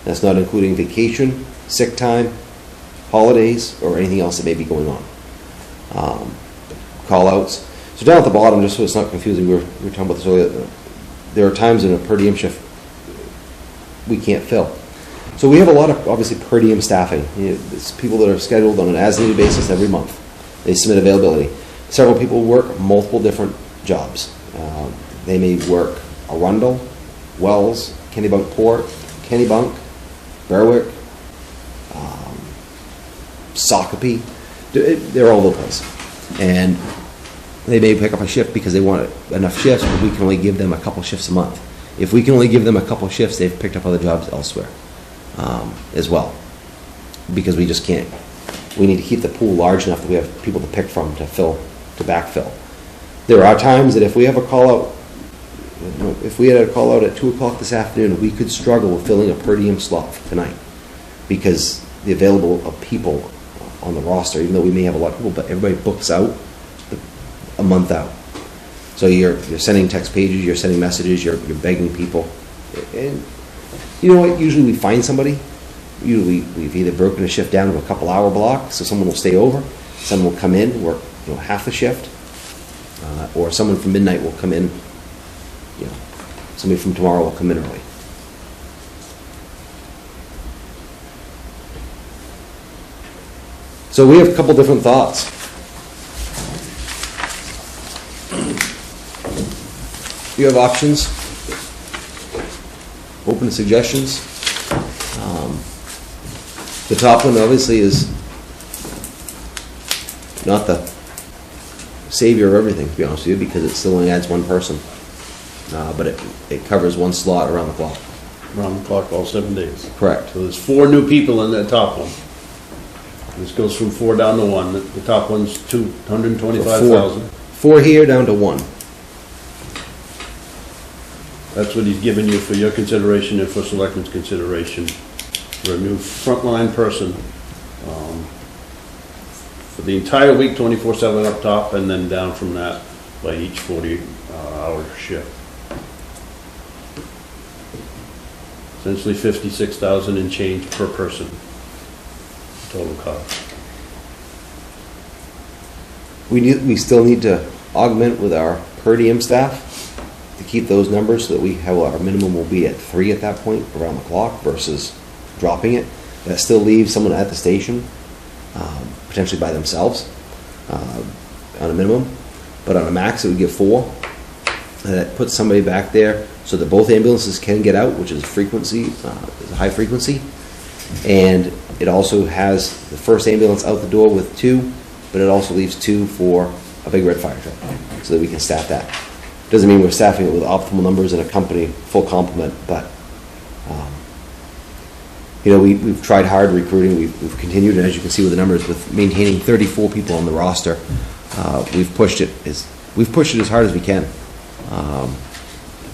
That's not including vacation, sick time, holidays, or anything else that may be going on. Call-outs. So down at the bottom, just so it's not confusing, we were talking about this earlier, there are times in a per diem shift we can't fill. So we have a lot of, obviously, per diem staffing. It's people that are scheduled on an as-needed basis every month. They submit availability. Several people work multiple different jobs. They may work Arundel, Wells, Kennebunkport, Kennebunk, Berwick, Shakopee. They're all over the place. And they may pick up a shift because they want enough shifts, but we can only give them a couple shifts a month. If we can only give them a couple shifts, they've picked up other jobs elsewhere as well. Because we just can't. We need to keep the pool large enough that we have people to pick from to backfill. There are times that if we have a call out, if we had a call out at 2 o'clock this afternoon, we could struggle with filling a per diem slot for tonight because the available of people on the roster, even though we may have a lot of people, but everybody books out a month out. So you're sending text pages, you're sending messages, you're begging people. And you know what? Usually we find somebody. Usually we've either broken a shift down to a couple hour block, so someone will stay over, someone will come in, work half the shift, or someone from midnight will come in, somebody from tomorrow will come in early. So we have a couple different thoughts. You have options, open to suggestions. The top one obviously is not the savior of everything, to be honest with you, because it still only adds 1 person. But it covers 1 slot around the clock. Around the clock all 7 days. Correct. So there's 4 new people in that top one. This goes from 4 down to 1. The top one's 225,000. 4 here down to 1. That's what he's given you for your consideration and for selectmen's consideration. For a new frontline person. For the entire week, 24/7 up top, and then down from that by each 40-hour shift. Essentially 56,000 and change per person. Total cost. We still need to augment with our per diem staff to keep those numbers so that we have our minimum will be at 3 at that point around the clock versus dropping it. That still leaves someone at the station, potentially by themselves, on a minimum. But on a max, it would give 4. And that puts somebody back there so that both ambulances can get out, which is frequency, is a high frequency. And it also has the first ambulance out the door with 2, but it also leaves 2 for a big red fire truck, so that we can staff that. Doesn't mean we're staffing it with optimal numbers and a company full complement, but we've tried hard recruiting. We've continued, and as you can see with the numbers, with maintaining 34 people on the roster, we've pushed it as hard as we can.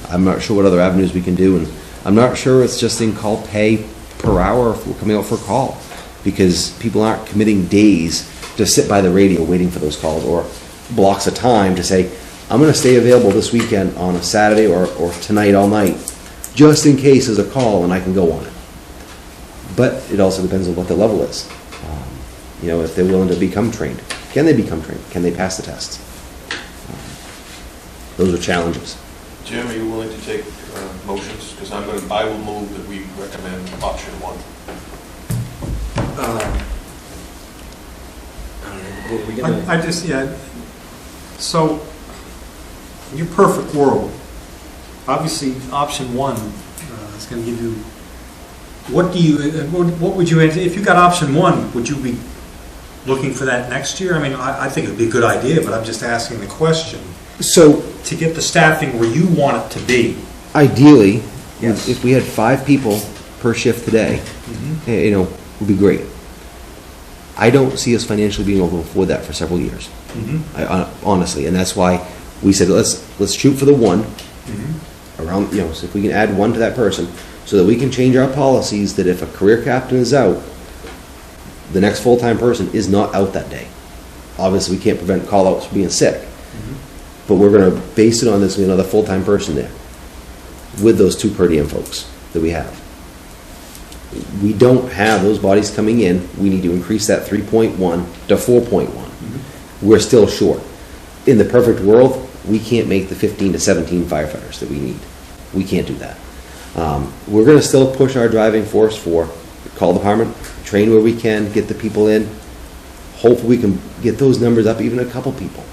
I'm not sure what other avenues we can do, and I'm not sure it's just in call pay per hour if we're coming out for a call, because people aren't committing days to sit by the radio waiting for those calls, or blocks of time to say, I'm going to stay available this weekend on a Saturday or tonight all night just in case there's a call and I can go on it. But it also depends on what the level is. You know, if they're willing to become trained. Can they become trained? Can they pass the tests? Those are challenges. Jim, are you willing to take motions? Because I will move that we recommend option one. Were we gonna- I just, yeah, so, in your perfect world, obviously, option one is gonna give you, what would you, if you got option one, would you be looking for that next year? I mean, I think it'd be a good idea, but I'm just asking the question. So To get the staffing where you want it to be. ideally, Yes. if we had 5 people per shift today, you know, would be great. I don't see us financially being able to afford that for several years. Honestly, and that's why we said, let's shoot for the 1 around, you know, so if we can add 1 to that person, so that we can change our policies that if a career captain is out, the next full-time person is not out that day. Obviously, we can't prevent call-outs from being sick, but we're gonna base it on this, we have another full-time person there with those 2 per diem folks that we have. We don't have those bodies coming in. We need to increase that 3.1 to 4.1. We're still short. In the perfect world, we can't make the 15 to 17 firefighters that we need. We can't do that. We're going to still push our driving force for call department, train where we can, get the people in. Hopefully we can get those numbers up, even a couple people.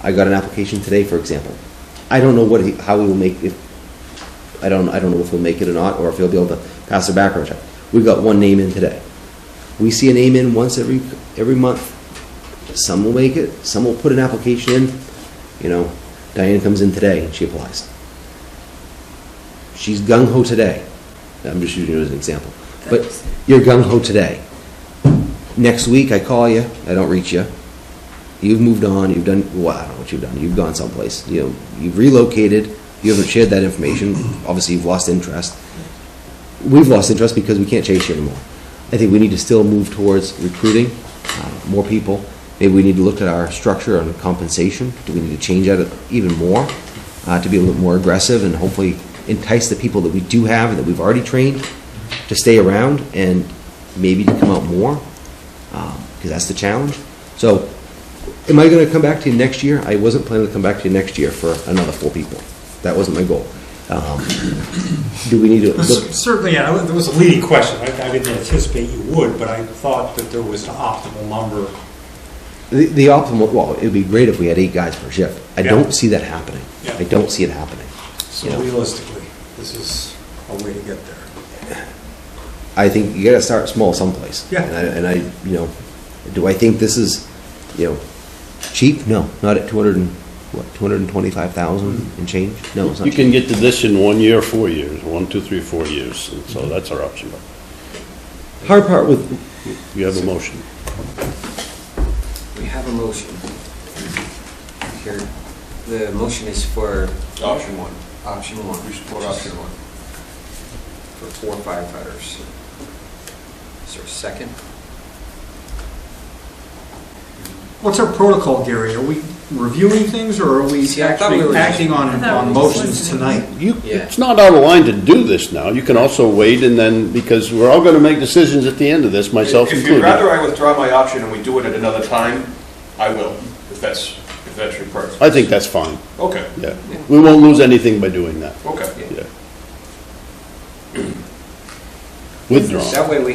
I got an application today, for example. I don't know how we will make it. I don't know if we'll make it or not, or if he'll be able to pass a background check. We've got 1 name in today. We see a name in once every month. Some will make it, some will put an application in. You know, Diane comes in today and she applies. She's gung-ho today. I'm just using it as an example. But you're gung-ho today. Next week I call you, I don't reach you. You've moved on, you've done, well, I don't know what you've done. You've gone someplace. You know, you've relocated, you haven't shared that information. Obviously you've lost interest. We've lost interest because we can't chase you anymore. I think we need to still move towards recruiting more people. Maybe we need to look at our structure and compensation. Do we need to change that even more to be a little more aggressive and hopefully entice the people that we do have and that we've already trained to stay around and maybe to come out more, because that's the challenge. So am I going to come back to you next year? I wasn't planning to come back to you next year for another 4 people. That wasn't my goal. Do we need to look? Certainly, yeah, there was a leading question. I didn't anticipate you would, but I thought that there was an optimal number. The optimal, well, it would be great if we had 8 guys per shift. I Yeah. don't see that happening. Yeah. I don't see it happening. So You know. realistically, this is a way to get there. I think you gotta start small someplace. Yeah. And I, you know, do I think this is, you know, cheap? No, not at 225,000 and change? No, it's not You cheap. can get to this in 1 year, 4 years, 1, 2, 3, 4 years, and so that's our option. Hard part with, You have a motion. We have a motion. Here, the motion is for Option one. option 1. We support option one. For 4 firefighters. Is there a second? What's our protocol, Gary? Are we reviewing things, or are we See, I thought we were actually acting I thought on we were just motions listening. tonight? Yeah. It's not out of line to do this now. You can also wait and then, because we're all going to make decisions at the end of this, myself If you'd included. rather I withdraw my option and we do it at another time, I will, if that's your preference. I think that's fine, Okay, yeah. We won't lose anything by doing that, okay. yeah. Withdraw. That way we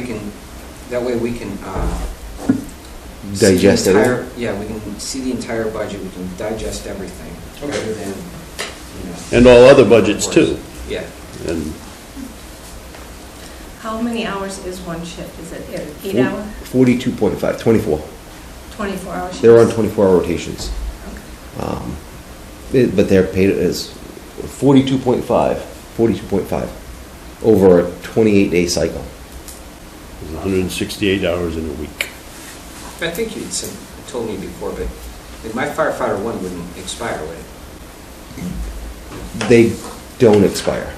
can see the digest it. entire- Yeah, we can see the entire budget, we can digest everything, Okay. rather than, you know. And all other budgets too. Yeah. And How many hours is one shift? Is it 8 hour, 42.5, 24. 24-hour shift? They're on 24-hour rotations. But they're paid as 42.5 over a 28-day cycle. there's 168 hours in a week. I think you'd told me before, but my firefighter 1 wouldn't expire, would it? They don't expire.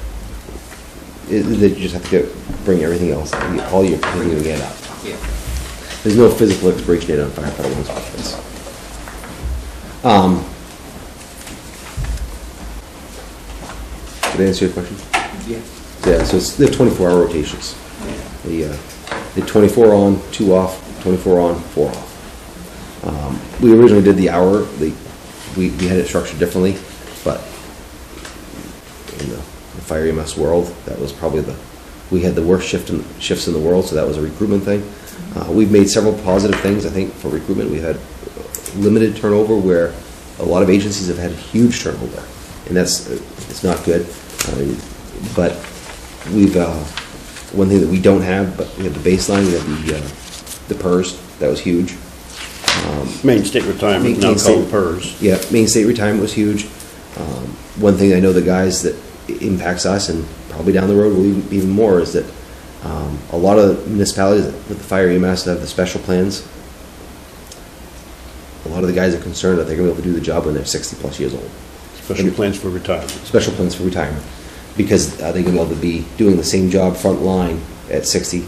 They just have to bring everything else, all your continuing it up. Yeah. There's no physical expiration date on firefighter one's office. Did I answer your question? Yeah. Yeah, so they're 24-hour rotations. They're 24 on, 2 off, 24 on, 4 off. We originally did the hour, we had it structured differently, but in the fire EMS world, that was probably we had the worst shifts in the world, so that was a recruitment thing. We've made several positive things, I think, for recruitment. We've had limited turnover where a lot of agencies have had huge turnover, and it's not good. But we've, one thing that we don't have, but we have the baseline, we have the PERS, that was huge. Main state retirement, now called PERS. Yeah, Main State retirement was huge. One thing I know the guys that impacts us, and probably down the road will even more, is that a lot of municipalities with the fire EMS that have the special plans, a lot of the guys are concerned that they're going to be able to do the job when they're 60-plus years old. Special plans for retirement. Special plans for retirement, because they're going to be able to be doing the same job front line at 60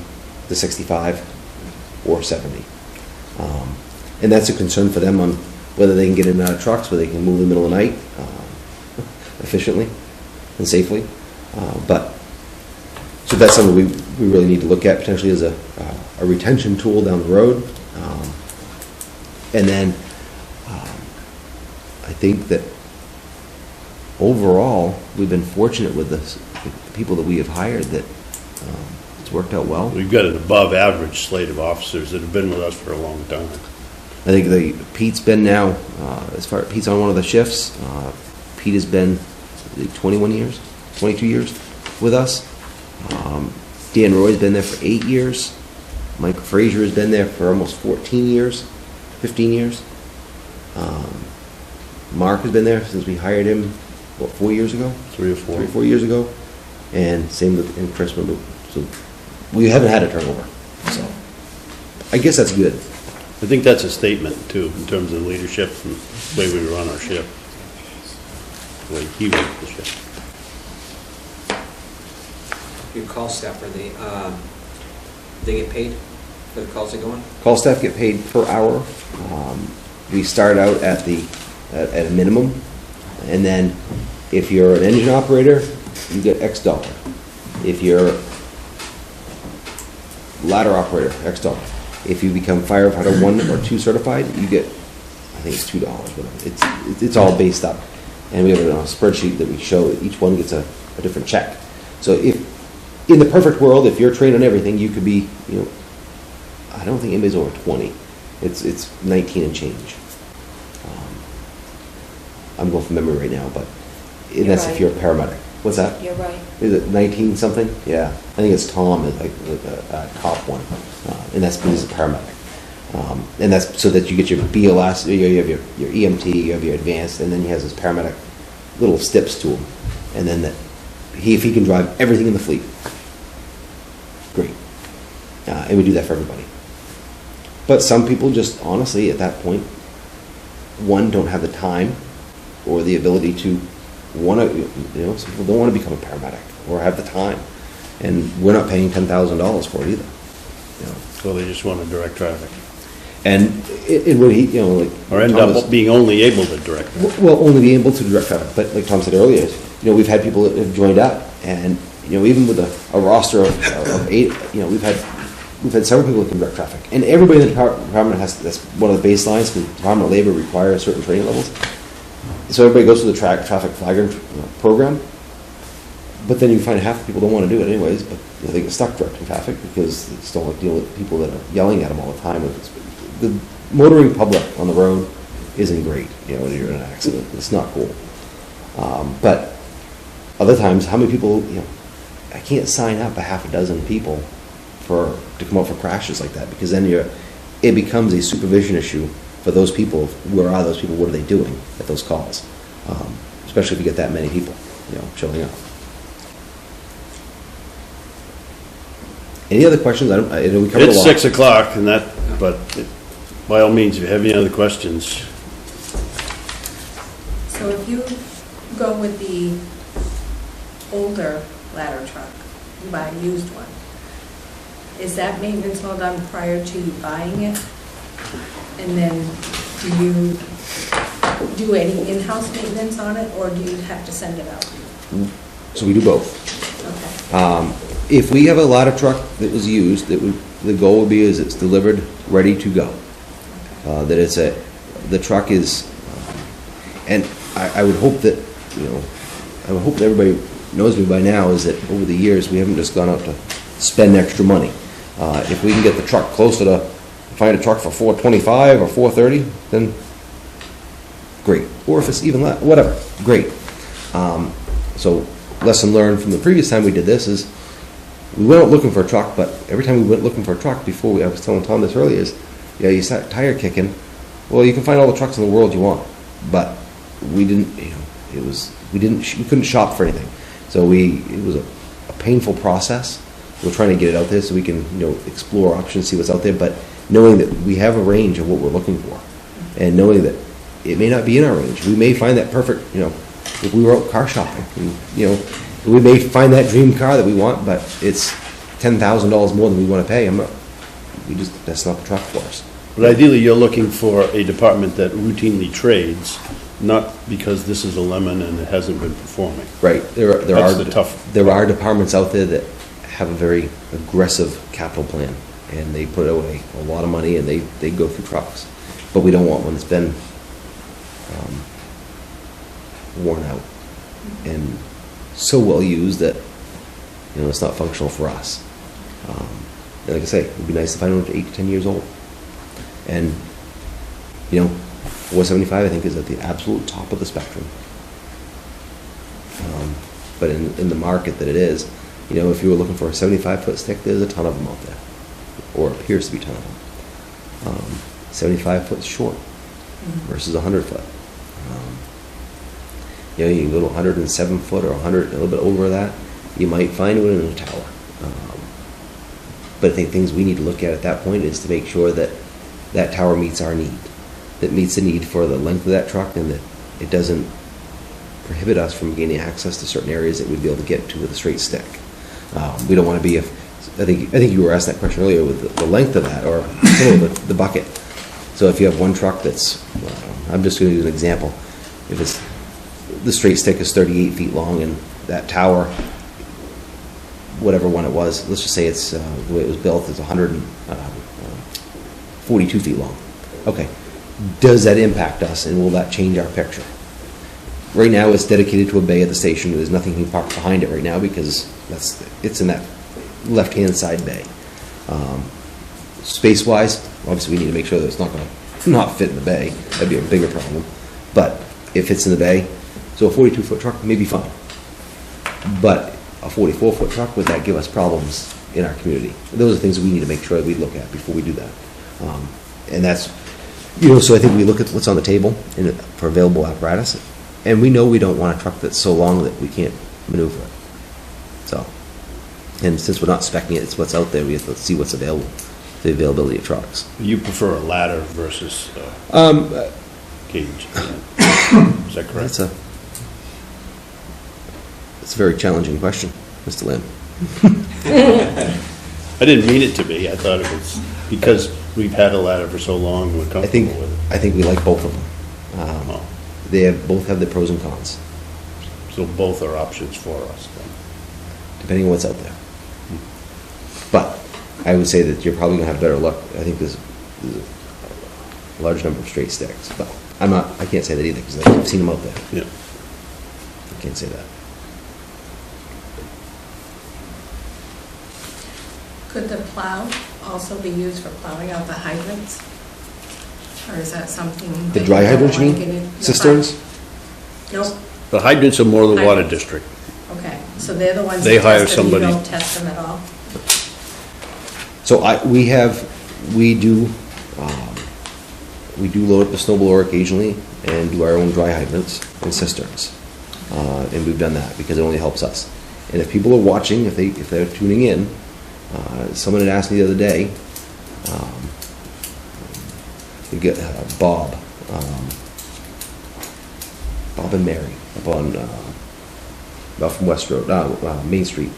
to 65 or 70. And that's a concern for them on whether they can get in and out of trucks, whether they can move in the middle of the night efficiently and safely. So that's something we really need to look at potentially as a retention tool down the road. And then I think that overall, we've been fortunate with the people that we have hired that it's worked out well. We've got an above average slate of officers that have been with us for a long time. I think Pete's been now, Pete's on one of the shifts. Pete has been 21 years, 22 years with us. Dan Roy's been there for 8 years. Michael Frazier has been there for almost 14 years, 15 years. Mark has been there since we hired him, 4 years ago? 3 or 4. 3 or 4 years ago. And same with Chris Malou. So we haven't had a turnover. So I guess that's good. I think that's a statement, too, in terms of leadership and the way we run our ship. The way he runs the ship. Your call staff, they get paid for the calls they go on? Call staff get paid per hour. We start out at a minimum, and then if you're an engine operator, you get X dollar. If you're ladder operator, X dollar. If you become firefighter 1 or 2 certified, you get, I think it's $2. Whatever. It's all based up, and we have a spreadsheet that we show that each one gets a different check. So if in the perfect world, if you're trained on everything, you could be, I don't think anybody's over 20. It's 19 and change. I'm going from memory right now, but that's if you're a paramedic. What's that? You're right. Is it 19 something? Yeah, I think it's Tom, is like a top one, and that's because he's a paramedic. And that's so that you get your BLS, you have your EMT, you have your advanced, and then he has his paramedic little steps to him, and then if he can drive everything in the fleet, great. And we do that for everybody. But some people just honestly at that point, one, don't have the time or the ability to want to, some people don't want to become a paramedic or have the time, and we're not paying $10,000 for it either. So they just want to direct traffic. And it really, like, Or end Tom up being only able to direct traffic. well, only be able to direct traffic. But like Tom said earlier, we've had people that have joined up, and even with a roster of 8, we've had several people that can direct traffic, and everybody in the department that's one of the baselines, because the Department of Labor requires certain training levels. So everybody goes through the traffic flagging program, but then you find half the people don't want to do it anyways, but they get stuck directing traffic because they just don't like dealing with people that are yelling at them all the time. The motoring public on the road isn't great, when you're in an accident. It's not cool. But other times, how many people, I can't sign up a half a dozen people to come out for crashes like that, because then it becomes a supervision issue for those people. Where are those people? What are they doing at those calls? Especially if you get that many people, showing up. Any other questions? I know we covered a lot. It's 6 o'clock, but by all means, if you have any other questions. So if you go with the older ladder truck, you buy a used one, is that maintenance all done prior to you buying it? And then do you do any in-house maintenance on it, or do you have to send it out? So we do both. Okay. If we have a ladder truck that was used, the goal would be is it's delivered, ready to go. That the truck is, and I would hope that, I would hope that everybody knows me by now, is that over the years, we haven't just gone out to spend extra money. If we can get the truck closer to, find a truck for $425 or $430, then great. Or if it's even less, whatever, great. So lesson learned from the previous time we did this is, we went out looking for a truck, but every time we went looking for a truck, I was telling Tom this earlier, is, you start tire kicking, well, you can find all the trucks in the world you want, but we didn't, we couldn't shop for anything. So it was a painful process. We're trying to get it out there so we can, explore options, see what's out there, but knowing that we have a range of what we're looking for, and knowing that it may not be in our range. We may find that perfect, if we were out car shopping, and, we may find that dream car that we want, but it's $10,000 more than we want to pay. That's not the truck for us. But ideally, you're looking for a department that routinely trades, not because this is a lemon and it hasn't been performing. Right. That's the tough There are departments out there that have a very aggressive capital plan, and they put away a lot of money, and they go through trucks. But we don't want one that's been worn out and so well used that it's not functional for us. And like I say, it'd be nice to find one that's 8 to 10 years old. And 475 I think is at the absolute top of the spectrum. But in the market that it is, if you were looking for a 75-foot stick, there's a ton of them out there, or appears to be a ton of them. 75-foot short versus 100-foot. You can go to 107-foot or 100, a little bit over that. You might find one in a tower. But I think things we need to look at that point is to make sure that that tower meets our need, that meets the need for the length of that truck, and that it doesn't prohibit us from gaining access to certain areas that we'd be able to get to with a straight stick. We don't want to be, I think you were asked that question earlier with the length of that, or the bucket. So if you have one truck that's, I'm just going to use an example. If the straight stick is 38 feet long, and that tower, whatever one it was, let's just say it's the way it was built is 142 feet long. Okay, does that impact us, and will that change our picture? Right now, it's dedicated to a bay at the station. There's nothing you can park behind it right now because it's in that left-hand side bay. Space-wise, obviously, we need to make sure that it's not going to not fit in the bay. That'd be a bigger problem. But if it's in the bay, so a 42-foot truck may be fine. But a 44-foot truck, would that give us problems in our community? Those are things we need to make sure that we look at before we do that. And that's, so I think we look at what's on the table for available apparatus, and we know we don't want a truck that's so long that we can't maneuver it. So, and since we're not speccing it, it's what's out there, we have to see what's available, the availability of trucks. You prefer a ladder versus cage? Is that correct? It's a very challenging question, Mr. Lamb. I didn't mean it to be. I thought it was because we've had a ladder for so long, we're comfortable with it. I think we like both of them. They both have their pros and cons, So both are options for us then. depending on what's out there. But I would say that you're probably going to have better luck. I think there's a large number of straight sticks. But I can't say that either because I've seen them out there. Yeah. I can't say that. Could the plow also be used for plowing out the hydrants? Or is that something? The that dry you don't hydrants, you wanna mean? get in- Cisterns? Nope, The hydrants are more the water Hydrants. district. okay, so they're the ones They that hire test them, you somebody. don't test them at all? So we do load up the snow blower occasionally and do our own dry hydrants and cisterns. And we've done that because it only helps us. And if people are watching, if they're tuning in, someone had asked me the other day, we get Bob and Mary up on up from West Road, Main Street.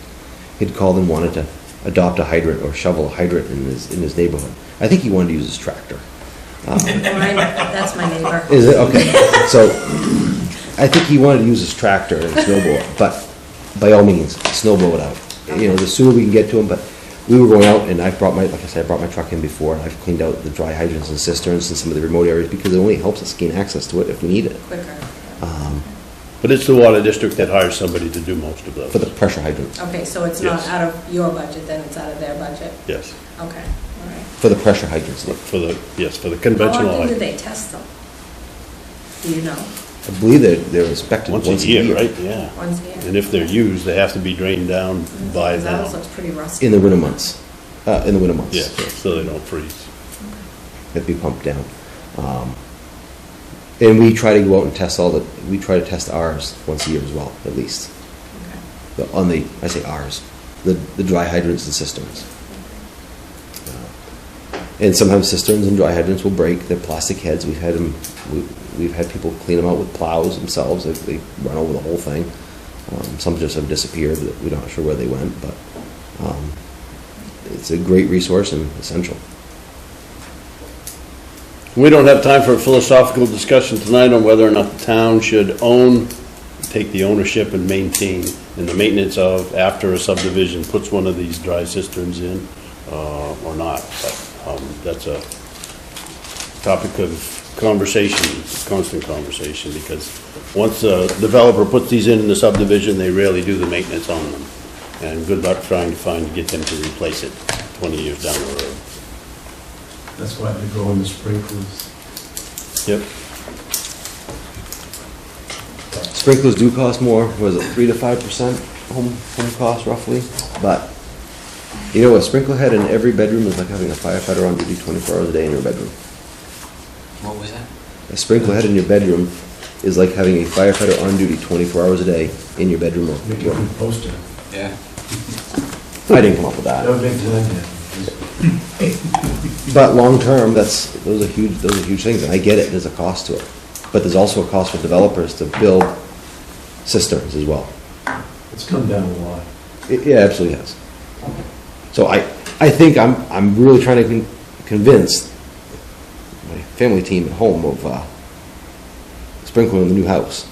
He'd called and wanted to adopt a hydrant or shovel a hydrant in his neighborhood. I think he wanted to use his tractor. That's my neighbor. Is it? Okay. So I think he wanted to use his tractor and snowblower, but by all means, snowblow it out. you know, the sooner we can get to them, but we were going out, and like I said, I brought my truck in before, and I've cleaned out the dry hydrants and cisterns in some of the remote areas, because it only helps us gain access to it if we need it. Quicker. But it's the water district that hires somebody to do most of those. For the pressure hydrants, Okay, so it's not Yes. out of your budget, then it's out of their budget? Yes, Okay, all right. for the pressure hydrants. for the How conventional. often do they test them? Do you know? I believe they're inspected Once a year, right, yeah. Once a year? And if they're used, they have to be drained down by Because ours them. looks pretty rusty. In the winter months, Yeah, so they don't freeze. It'd be pumped down. And we try to go out and test we try to test ours once a year as well, at least. Okay. I say ours, the dry hydrants and cisterns. And sometimes cisterns and dry hydrants will break, they're plastic heads, we've had people clean them out with plows themselves, they run over the whole thing. Some just have disappeared, we're not sure where they went, but it's a great resource and essential. We don't have time for a philosophical discussion tonight on whether or not the town should take the ownership and maintain, and the maintenance of, after a subdivision puts one of these dry cisterns in, or not. But that's a topic of conversation, constant conversation, because once a developer puts these in the subdivision, they rarely do the maintenance on them. And good luck trying to get them to replace it 20 years down the road. That's why they go in the sprinklers. Yep. Sprinklers do cost more, was it 3 to 5% home cost roughly? But, you know, a sprinkler head in every bedroom is like having a firefighter on duty 24 hours a day in your bedroom. What was that? A sprinkler head in your bedroom is like having a firefighter on duty 24 hours a day in your bedroom. Make a good poster. Yeah. I didn't come up with That that. would make Glenn But long-term, those are huge things, and I get it, there's a cost to it. But there's also a cost for developers to build cisterns as well. happy. It's come down a lot. It absolutely has. So I think I'm really trying to convince my family team at home of sprinkling the new house.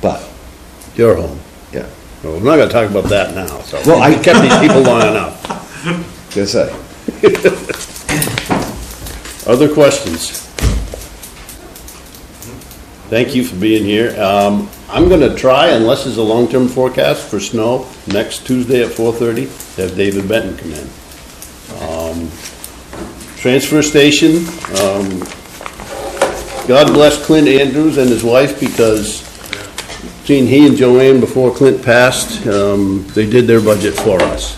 But, Your home. yeah, Well, we're not gonna talk about that now, so. Well, I- We kept these people long enough. gonna say. Other questions? Thank you for being here. I'm gonna try, unless there's a long-term forecast for snow, next Tuesday at 4:30, to have David Benton come in. Transfer station, God bless Clint Andrews and his wife, because between he and Joanne, before Clint passed, they did their budget for us,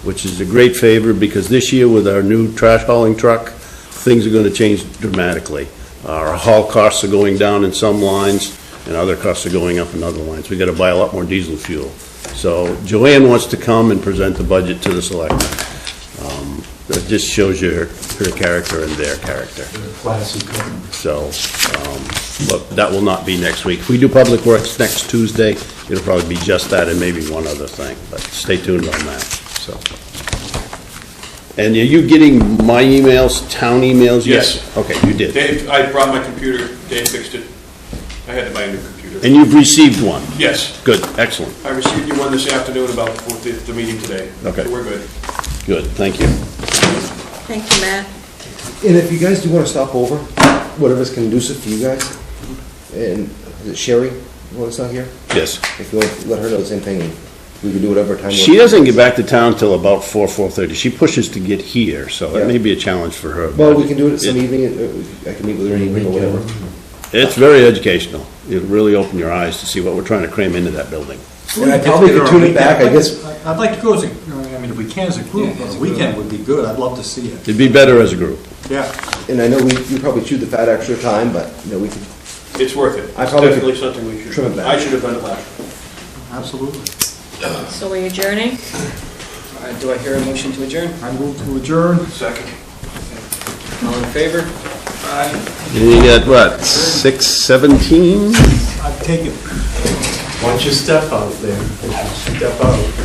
which is a great favor, because this year with our new trash hauling truck, things are going to change dramatically. Our haul costs are going down in some lines, and other costs are going up in other lines. We've got to buy a lot more diesel fuel. So Joanne wants to come and present the budget to the selectmen. That just shows you her character and their character. They're a classy company. So, but that will not be next week. If we do Public Works next Tuesday, it'll probably be just that and maybe one other thing, but stay tuned on that, so. And are you getting my emails, town emails yet? Yes. Okay, you did. Dave, I brought my computer, Dave fixed it. I had to buy a new computer. And you've received one? Yes, Good, excellent, I received you one this afternoon about the meeting today. Okay. So we're good. good, thank you. Thank you, Matt. And if you guys do want to stop over, whatever's conducive for you guys, and is it Sherry, you want to stop here? Yes. If you want to let her know the same thing, we can do whatever time. She doesn't get back to town till about 4:30. She pushes to get here, so that may be a challenge for her. Well, we can do it some evening, I can meet with her in the evening or whatever. It's very educational. It'll really open your eyes to see what we're trying to cram into that building. And I probably could tune it back, I guess. I'd like to go as a, I mean, if we can as a group, Yeah, as a a group. weekend would be good, I'd love to see it. It'd be better as a group. Yeah. And I know we probably chewed the fat extra time, but, you know, we could, It's worth it. I It's probably could definitely something we should. trim it back. I should have done it last year. Absolutely. So we're adjourning? Do I hear a motion to adjourn? I move to adjourn. Second. All in favor? You got what, 6:17? I'd take it. Once you step out there, step out.